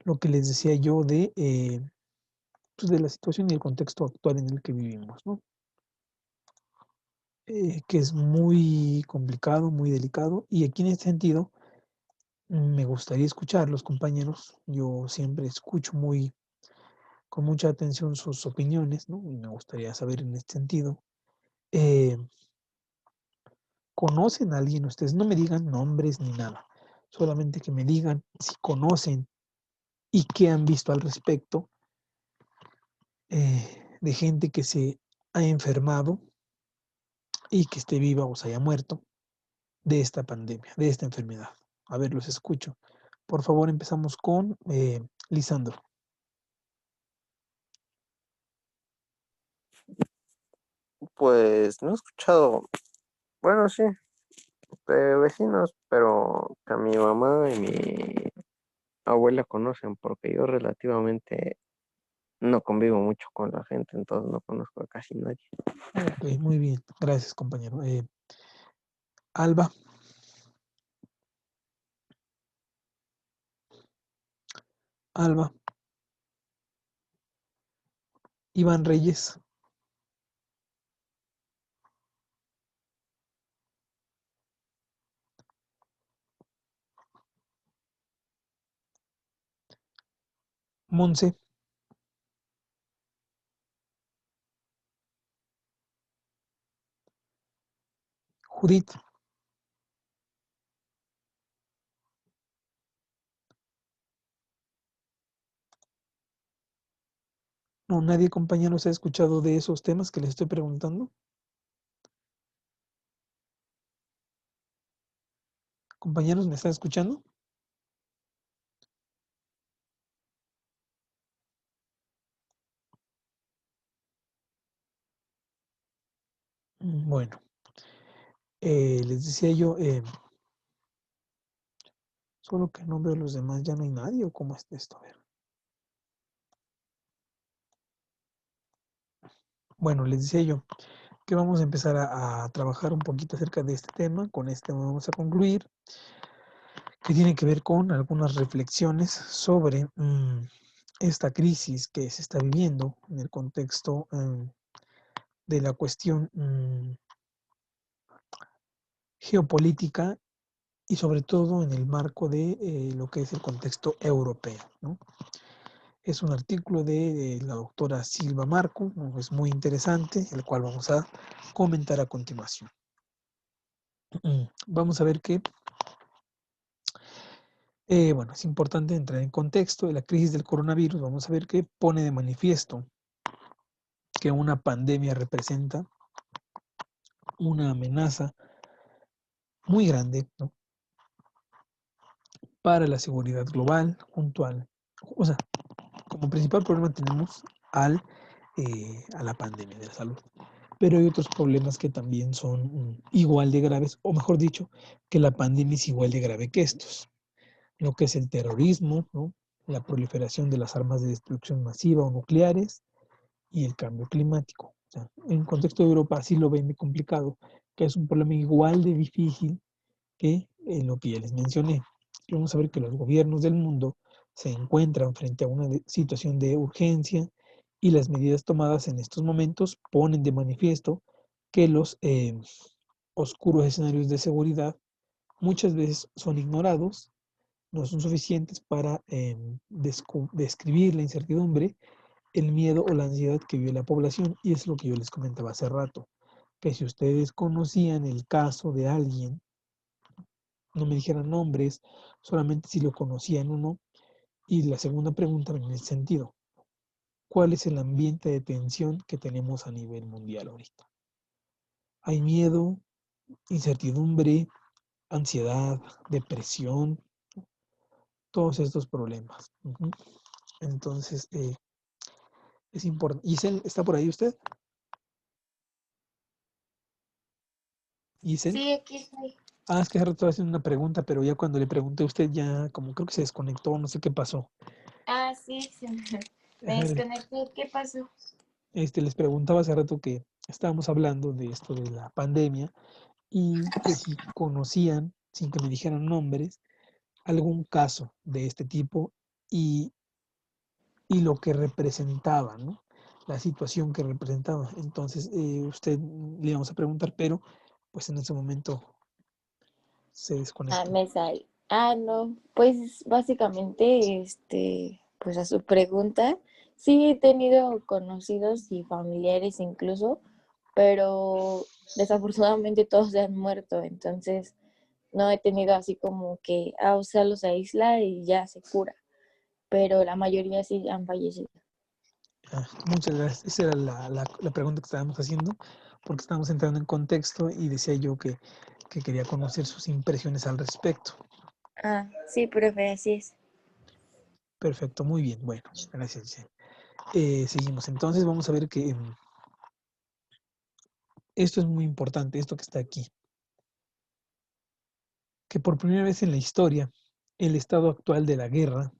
lo que les decía yo pues de la situación y el contexto actual en el que vivimos, ¿no? Que es muy complicado, muy delicado, y aquí en este sentido me gustaría escuchar los compañeros. Yo siempre escucho con mucha atención sus opiniones, ¿no? Y me gustaría saber en este sentido, eh, ¿conocen a alguien ustedes? No me digan nombres ni nada, solamente que me digan si conocen y qué han visto al respecto de gente que se ha enfermado y que esté viva o se haya muerto de esta pandemia, de esta enfermedad. A ver, los escucho. Por favor, empezamos con Lisandro. Pues no he escuchado, bueno, sí, de vecinos, pero que a mi mamá y mi abuela conocen, porque yo relativamente no convivo mucho con la gente, entonces no conozco a casi nadie. Ok, muy bien. Gracias, compañero. Alba, Alba, Iván Reyes, Monse, Judith. No, nadie, compañeros, ha escuchado de esos temas que les estoy preguntando. Compañeros, ¿me están escuchando? Bueno, les decía yo, solo que no veo a los demás, ya no hay nadie, ¿o cómo está esto? A ver. Bueno, les decía yo que vamos a empezar a trabajar un poquito acerca de este tema. Con este vamos a concluir, que tiene que ver con algunas reflexiones sobre esta crisis que se está viviendo en el contexto de la cuestión geopolítica y sobre todo en el marco de lo que es el contexto europeo, ¿no? Es un artículo de la doctora Silva Marco, ¿no? Es muy interesante, el cual vamos a comentar a continuación. Vamos a ver que, bueno, es importante entrar en contexto de la crisis del coronavirus. Vamos a ver que pone de manifiesto que una pandemia representa una amenaza muy grande, ¿no?, para la seguridad global, o sea, como principal problema tenemos a la pandemia de la salud. Pero hay otros problemas que también son igual de graves, o mejor dicho, que la pandemia es igual de grave que estos. Lo que es el terrorismo, ¿no?, la proliferación de las armas de destrucción masiva o nucleares y el cambio climático. O sea, en contexto de Europa así lo ven de complicado, que es un problema igual de difícil que lo que ya les mencioné. Y vamos a ver que los gobiernos del mundo se encuentran frente a una situación de urgencia y las medidas tomadas en estos momentos ponen de manifiesto que los oscuros escenarios de seguridad muchas veces son ignorados, no son suficientes para describir la incertidumbre, el miedo o la ansiedad que vive la población. Y es lo que yo les comentaba hace rato, que si ustedes conocían el caso de alguien, no me dijeran nombres, solamente si lo conocían o no. Y la segunda pregunta en el sentido, ¿cuál es el ambiente de tensión que tenemos a nivel mundial ahorita? Hay miedo, incertidumbre, ansiedad, depresión, todos estos problemas. Entonces, es importante. ¿Giselle, está por ahí usted? ¿Giselle? Sí, aquí estoy. Es que hace rato estaba haciendo una pregunta, pero ya cuando le pregunté a usted ya como creo que se desconectó, no sé qué pasó. Sí, me Ajá, desconecté. ¿Qué pasó? les preguntaba hace rato que estábamos hablando de esto de la pandemia y que si conocían, sin que me dijeran nombres, algún caso de este tipo y, y lo que representaba, ¿no? La situación que representaba. Entonces, usted le íbamos a preguntar, pero pues en ese momento se desconectó. Me sale. No, pues básicamente, pues a su pregunta, sí he tenido conocidos y familiares incluso, pero desafortunadamente todos se han muerto, entonces no he tenido así como que, o sea, los aísla y ya se cura, pero la mayoría sí han fallecido. Muchas gracias. Esa era la pregunta que estábamos haciendo, porque estábamos entrando en contexto y decía yo que quería conocer sus impresiones al respecto. Sí, profe, así es. Perfecto, muy bien. Bueno, gracias, Giselle. Seguimos. Entonces vamos a ver que esto es muy importante, esto que está aquí. Que por primera vez en la historia, el estado actual de la guerra,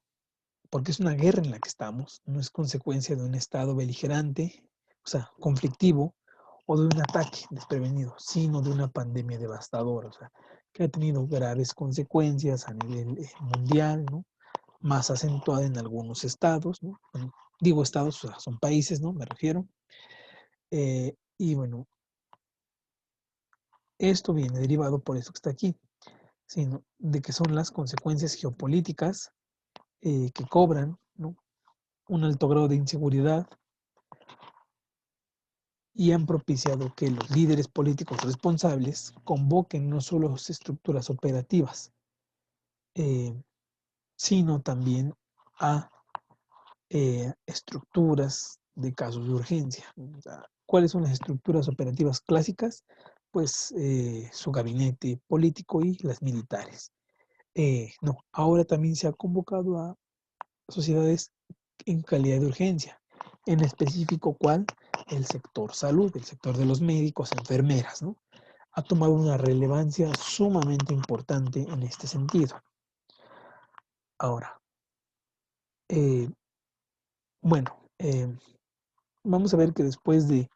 porque es una guerra en la que estamos, no es consecuencia de un estado beligerante, o sea, conflictivo, o de un ataque desprevenido, sino de una pandemia devastadora, o sea, que ha tenido graves consecuencias a nivel mundial, ¿no? Más acentuada en algunos estados, ¿no? Bueno, digo estados, o sea, son países, ¿no? Me refiero. Y bueno, esto viene derivado por eso que está aquí, sino de que son las consecuencias geopolíticas que cobran, ¿no?, un alto grado de inseguridad y han propiciado que los líderes políticos responsables convoquen no solo estructuras operativas, eh, sino también a estructuras de casos de urgencia. O sea, ¿cuáles son las estructuras operativas clásicas? Pues su gabinete político y las militares. No, ahora también se ha convocado a sociedades en calidad de urgencia, en específico, ¿cuál? El sector salud, el sector de los médicos, enfermeras, ¿no? Ha tomado una relevancia sumamente importante en este sentido. Ahora, bueno, vamos a ver que después de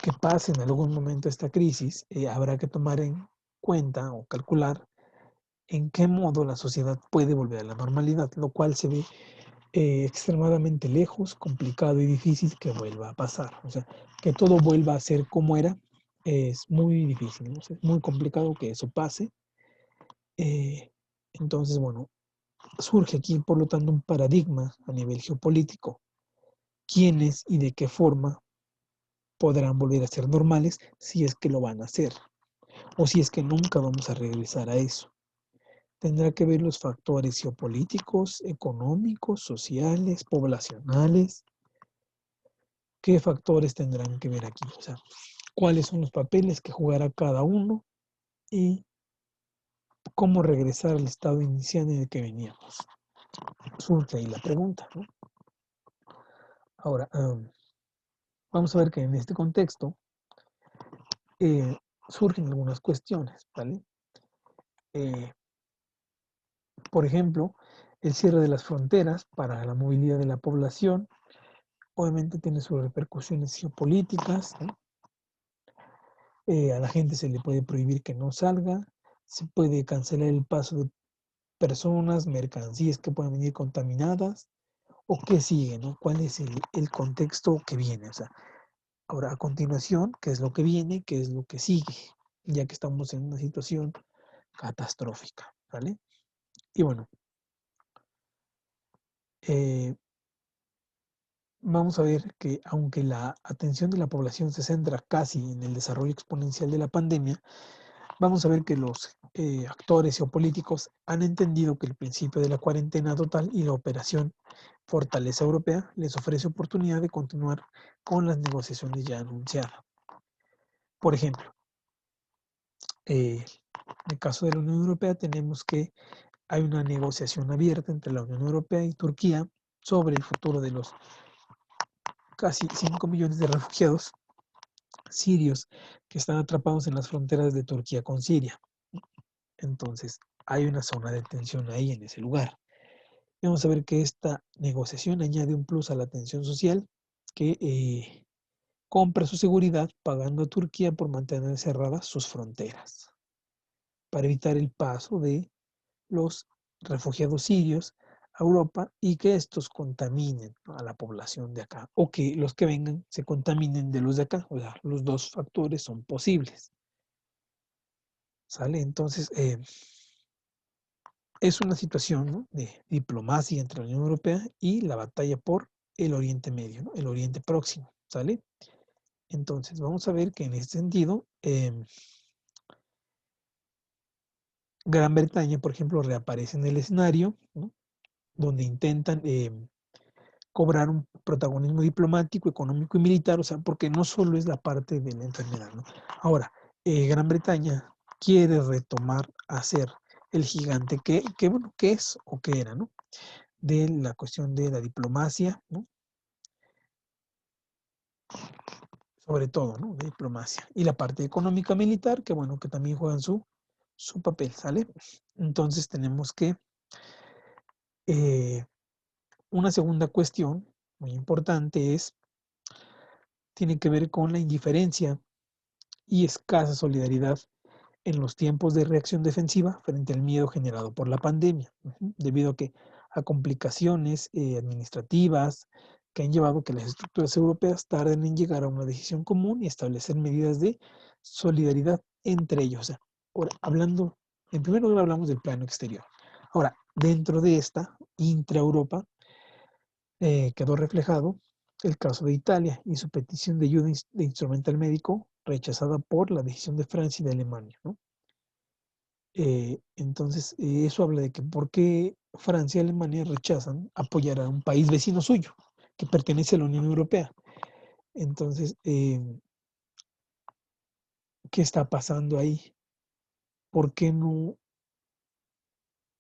que pase en algún momento esta crisis, habrá que tomar en cuenta o calcular en qué modo la sociedad puede volver a la normalidad, lo cual se ve extremadamente lejos, complicado y difícil que vuelva a pasar. O sea, que todo vuelva a ser como era es muy difícil, ¿no? O sea, es muy complicado que eso pase. Entonces, bueno, surge aquí, por lo tanto, un paradigma a nivel geopolítico. ¿Quiénes y de qué forma podrán volver a ser normales si es que lo van a hacer? O si es que nunca vamos a regresar a eso. Tendrá que ver los factores geopolíticos, económicos, sociales, poblacionales. ¿Qué factores tendrán que ver aquí? O sea, cuáles son los papeles que jugará cada uno y cómo regresar al estado inicial en el que veníamos. Surge ahí la pregunta, ¿no? Ahora, vamos a ver que en este contexto surgen algunas cuestiones, ¿vale? Por ejemplo, el cierre de las fronteras para la movilidad de la población, obviamente tiene sus repercusiones geopolíticas, ¿no? A la gente se le puede prohibir que no salga, se puede cancelar el paso de personas, mercancías que puedan venir contaminadas, o qué sigue, ¿no? ¿Cuál es el contexto que viene? O sea, ahora a continuación, ¿qué es lo que viene? ¿Qué es lo que sigue? Ya que estamos en una situación catastrófica, ¿vale? Y bueno, eh, vamos a ver que aunque la atención de la población se centra casi en el desarrollo exponencial de la pandemia, vamos a ver que los actores geopolíticos han entendido que el principio de la cuarentena total y la operación Fortaleza Europea les ofrece oportunidad de continuar con las negociaciones ya anunciadas. Por ejemplo, en el caso de la Unión Europea tenemos que hay una negociación abierta entre la Unión Europea y Turquía sobre el futuro de los casi 5 millones de refugiados sirios que están atrapados en las fronteras de Turquía con Siria. Entonces, hay una zona de tensión ahí en ese lugar. Y vamos a ver que esta negociación añade un plus a la tensión social que compra su seguridad pagando a Turquía por mantener cerradas sus fronteras para evitar el paso de los refugiados sirios a Europa y que estos contaminen, ¿no?, a la población de acá o que los que vengan se contaminen de los de acá. O sea, los dos factores son posibles. ¿Sale? Entonces, es una situación, ¿no?, de diplomacia entre la Unión Europea y la batalla por el Oriente Medio, ¿no?, el Oriente Próximo. ¿Sale? Entonces, vamos a ver que en este sentido, Gran Bretaña, por ejemplo, reaparece en el escenario, ¿no?, donde intentan cobrar un protagonismo diplomático, económico y militar, o sea, porque no solo es la parte de la enfermedad, ¿no? Ahora, Gran Bretaña quiere retomar a ser el gigante bueno, que es o que era, ¿no?, de la cuestión de la diplomacia, ¿no?, sobre todo, ¿no?, de diplomacia. Y la parte económica militar, que bueno, que también juegan su papel, ¿sale? Entonces tenemos que eh, una segunda cuestión muy importante tiene que ver con la indiferencia y escasa solidaridad en los tiempos de reacción defensiva frente al miedo generado por la pandemia, debido a complicaciones administrativas que han llevado a que las estructuras europeas tarden en llegar a una decisión común y establecer medidas de solidaridad entre ellos. O sea, ahora, en primer lugar hablamos del plano exterior. Ahora, dentro de esta, intra-Europa, quedó reflejado el caso de Italia y su petición de ayuda de instrumental médico rechazada por la decisión de Francia y de Alemania, ¿no? Entonces, eso habla de que por qué Francia y Alemania rechazan apoyar a un país vecino suyo que pertenece a la Unión Europea. Entonces, ¿qué está pasando ahí? ¿Por qué no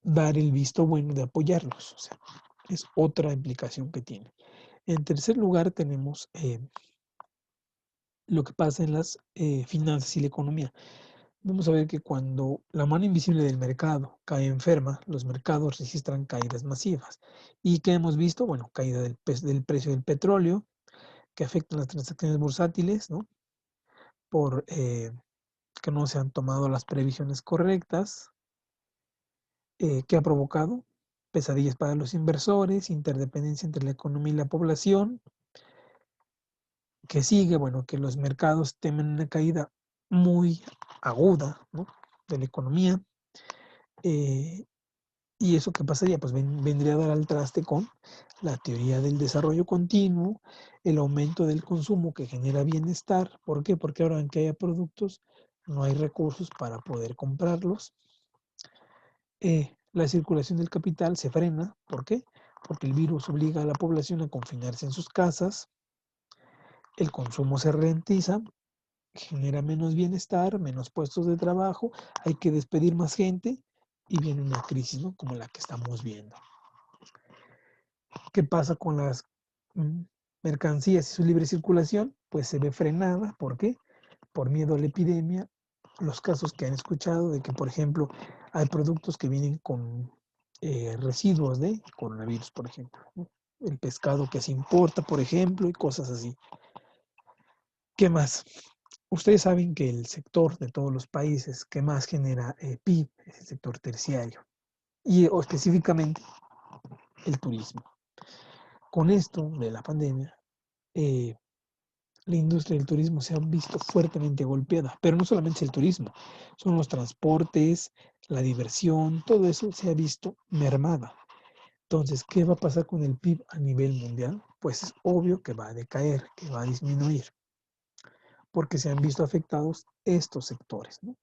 dar el visto bueno de apoyarlos? O sea, es otra implicación que tiene. En tercer lugar, tenemos lo que pasa en las finanzas y la economía. Vamos a ver que cuando la mano invisible del mercado cae enferma, los mercados registran caídas masivas. ¿Y qué hemos visto? Bueno, caída del precio del petróleo, que afectan las transacciones bursátiles, ¿no? por que no se han tomado las previsiones correctas, que ha provocado pesadillas para los inversores, interdependencia entre la economía y la población, que sigue, bueno, que los mercados temen una caída muy aguda, ¿no?, de la economía. ¿Y eso qué pasaría? Pues vendría a dar al traste con la teoría del desarrollo continuo, el aumento del consumo que genera bienestar. ¿Por qué? Porque ahora, aunque haya productos, no hay recursos para poder comprarlos. La circulación del capital se frena. ¿Por qué? Porque el virus obliga a la población a confinarse en sus casas. El consumo se ralentiza, genera menos bienestar, menos puestos de trabajo, hay que despedir más gente y viene una crisis, ¿no?, como la que estamos viendo. ¿Qué pasa con las mercancías y su libre circulación? Pues se ve frenada. ¿Por qué? Por miedo a la epidemia. Los casos que han escuchado de que, por ejemplo, hay productos que vienen con residuos de coronavirus, por ejemplo, ¿no?, el pescado que se importa, por ejemplo, y cosas así. ¿Qué más? Ustedes saben que el sector de todos los países que más genera PIB es el sector terciario y específicamente el turismo. Con esto de la pandemia, la industria del turismo se ha visto fuertemente golpeada, pero no solamente es el turismo, son los transportes, la diversión, todo eso se ha visto mermada. Entonces, ¿qué va a pasar con el PIB a nivel mundial? Pues es obvio que va a decaer, que va a disminuir, porque se han visto afectados estos sectores, ¿no?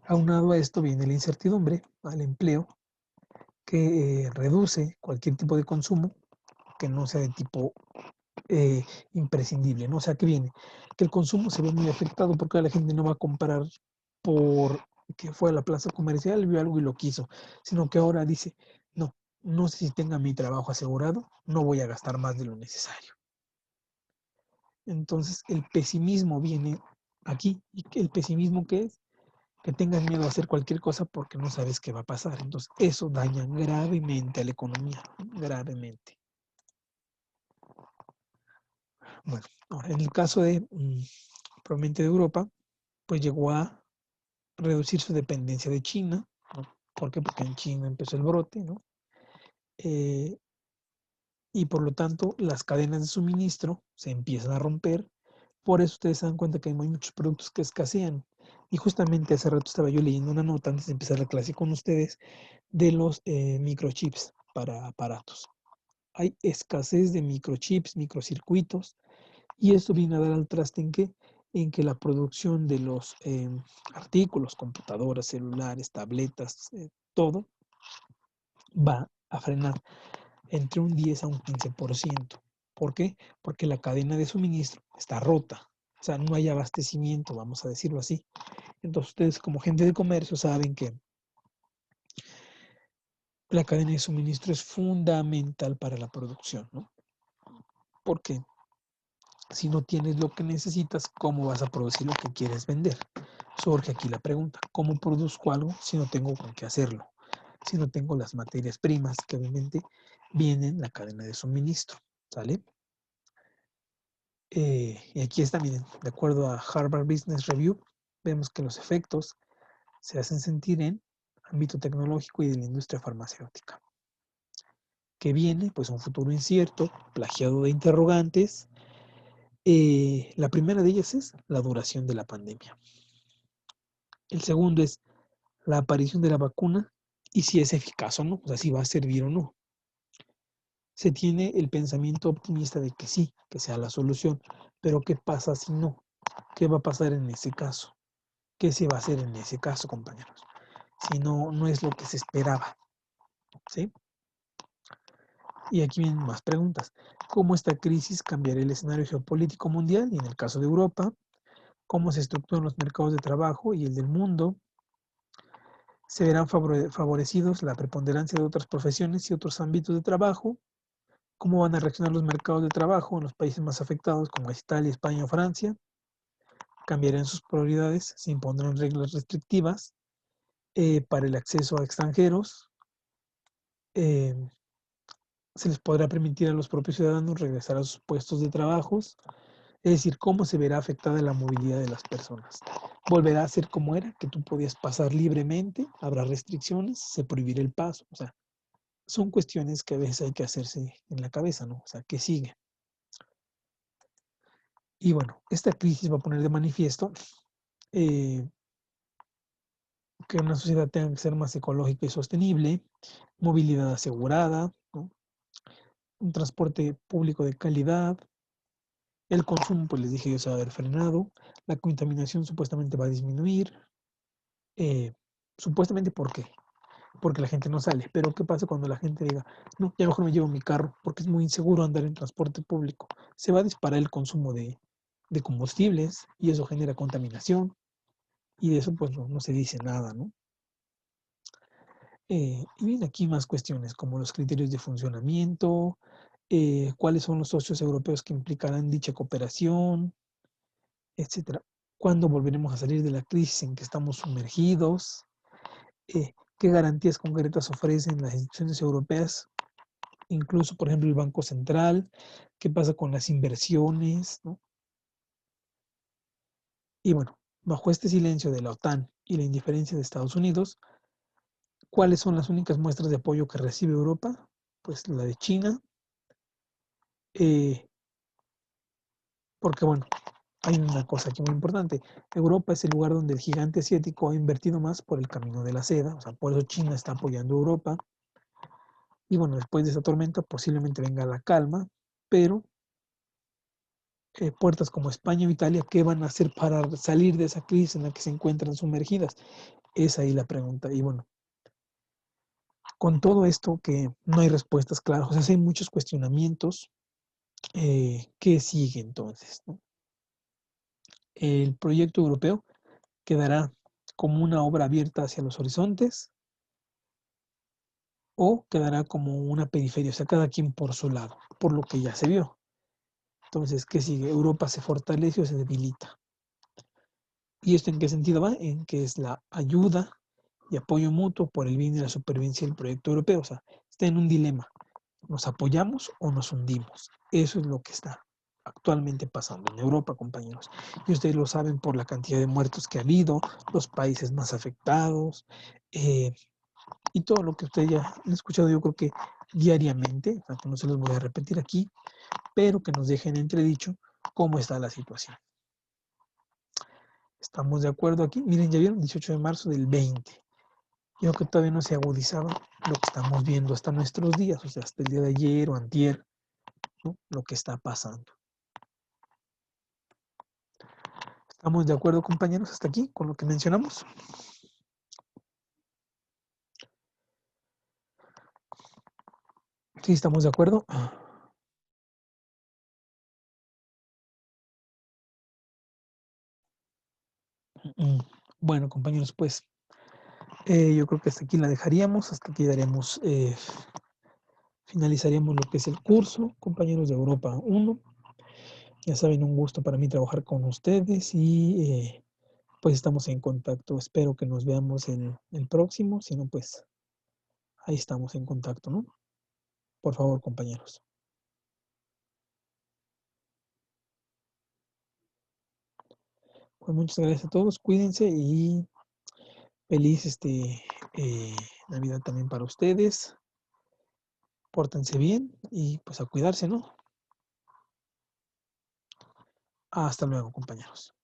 Aunado a esto viene la incertidumbre al empleo, que reduce cualquier tipo de consumo que no sea de tipo imprescindible, ¿no? O sea, que viene, que el consumo se ve muy afectado porque la gente no va a comprar por que fue a la plaza comercial, vio algo y lo quiso, sino que ahora dice, no, no sé si tenga mi trabajo asegurado, no voy a gastar más de lo necesario. Entonces, el pesimismo viene aquí. ¿Y el pesimismo qué es? Que tengas miedo a hacer cualquier cosa porque no sabes qué va a pasar. Entonces, eso daña gravemente a la economía, gravemente. Bueno, ahora, en el caso de probablemente de Europa, pues llegó a reducir su dependencia de China, ¿no? ¿Por qué? Porque en China empezó el brote, ¿no? Y por lo tanto, las cadenas de suministro se empiezan a romper. Por eso ustedes se dan cuenta que hay muchos productos que escasean. Y justamente hace rato estaba yo leyendo una nota antes de empezar la clase con ustedes de los microchips para aparatos. Hay escasez de microchips, microcircuitos, y esto viene a dar al traste en qué, en que la producción de los artículos, computadoras, celulares, tabletas, todo va a frenar entre un 10 a un 15%. ¿Por qué? Porque la cadena de suministro está rota. O sea, no hay abastecimiento, vamos a decirlo así. Entonces ustedes como gente de comercio saben que la cadena de suministro es fundamental para la producción, ¿no? Porque si no tienes lo que necesitas, ¿cómo vas a producir lo que quieres vender? Surge aquí la pregunta, ¿cómo produzco algo si no tengo con qué hacerlo? Si no tengo las materias primas que obviamente vienen en la cadena de suministro, ¿sale? Y aquí está, miren, de acuerdo a Harvard Business Review, vemos que los efectos se hacen sentir en ámbito tecnológico y de la industria farmacéutica. ¿Qué viene? Pues un futuro incierto, plagiado de interrogantes. La primera de ellas es la duración de la pandemia. El segundo es la aparición de la vacuna y si es eficaz o no, o sea, si va a servir o no. Se tiene el pensamiento optimista de que sí, que sea la solución, pero ¿qué pasa si no? ¿Qué va a pasar en ese caso? ¿Qué se va a hacer en ese caso, compañeros? Si no, no es lo que se esperaba, ¿sí? Y aquí vienen más preguntas. ¿Cómo esta crisis cambiará el escenario geopolítico mundial y en el caso de Europa? ¿Cómo se estructuran los mercados de trabajo y el del mundo? ¿Se verán favorecidos la preponderancia de otras profesiones y otros ámbitos de trabajo? ¿Cómo van a reaccionar los mercados de trabajo en los países más afectados como Italia, España o Francia? ¿Cambiarán sus prioridades? ¿Se impondrán reglas restrictivas para el acceso a extranjeros? ¿Se les podrá permitir a los propios ciudadanos regresar a sus puestos de trabajo? Es decir, cómo se verá afectada la movilidad de las personas. Volverá a ser como era, que tú podías pasar libremente, habrá restricciones, se prohibirá el paso. O sea, son cuestiones que a veces hay que hacerse en la cabeza, ¿no? O sea, ¿qué sigue? Y bueno, esta crisis va a poner de manifiesto que una sociedad tenga que ser más ecológica y sostenible, movilidad asegurada, ¿no? Un transporte público de calidad, el consumo, pues les dije yo, se va a ver frenado, la contaminación supuestamente va a disminuir, eh, supuestamente ¿por qué? Porque la gente no sale, pero ¿qué pasa cuando la gente diga, no, ya mejor me llevo mi carro, porque es muy inseguro andar en transporte público? Se va a disparar el consumo de combustibles y eso genera contaminación y de eso pues no se dice nada, ¿no? Y vienen aquí más cuestiones como los criterios de funcionamiento, cuáles son los socios europeos que implicarán dicha cooperación, etcétera. ¿Cuándo volveremos a salir de la crisis en que estamos sumergidos? ¿Qué garantías concretas ofrecen las instituciones europeas? Incluso, por ejemplo, el Banco Central. ¿Qué pasa con las inversiones? ¿No? Y bueno, bajo este silencio de la OTAN y la indiferencia de Estados Unidos, ¿cuáles son las únicas muestras de apoyo que recibe Europa? Pues la de China, porque bueno, hay una cosa aquí muy importante. Europa es el lugar donde el gigante asiático ha invertido más por el camino de la seda, o sea, por eso China está apoyando a Europa. Y bueno, después de esa tormenta posiblemente venga la calma, pero puertas como España o Italia, ¿qué van a hacer para salir de esa crisis en la que se encuentran sumergidas? Es ahí la pregunta. Y bueno, con todo esto que no hay respuestas claras, o sea, hay muchos cuestionamientos. ¿Qué sigue entonces? ¿No? El proyecto europeo quedará como una obra abierta hacia los horizontes o quedará como una periferia, o sea, cada quien por su lado, por lo que ya se vio. Entonces, ¿qué sigue? ¿Europa se fortalece o se debilita? ¿Y esto en qué sentido va? En que es la ayuda y apoyo mutuo por el bien y la supervivencia del proyecto europeo. O sea, está en un dilema. ¿Nos apoyamos o nos hundimos? Eso es lo que está actualmente pasando en Europa, compañeros. Y ustedes lo saben por la cantidad de muertos que ha habido, los países más afectados y todo lo que ustedes ya han escuchado, yo creo que diariamente, o sea, que no se los voy a repetir aquí, pero que nos dejen entredicho cómo está la situación. ¿Estamos de acuerdo aquí? Miren, ya vieron, 18 de marzo del 20. Yo creo que todavía no se agudizaba lo que estamos viendo hasta nuestros días, o sea, hasta el día de ayer o antier, ¿no? Lo que está pasando. ¿Estamos de acuerdo, compañeros, hasta aquí con lo que mencionamos? Sí, estamos de acuerdo. Bueno, compañeros, pues yo creo que hasta aquí la dejaríamos, hasta aquí daremos, finalizaríamos lo que es el curso, compañeros de Europa 1. Ya saben, un gusto para mí trabajar con ustedes y pues estamos en contacto. Espero que nos veamos en el próximo, si no, pues ahí estamos en contacto, ¿no? Por favor, compañeros. Pues muchas gracias a todos, cuídense y feliz eh, Navidad también para ustedes. Pórtense bien y pues a cuidarse, ¿no? Hasta luego, compañeros.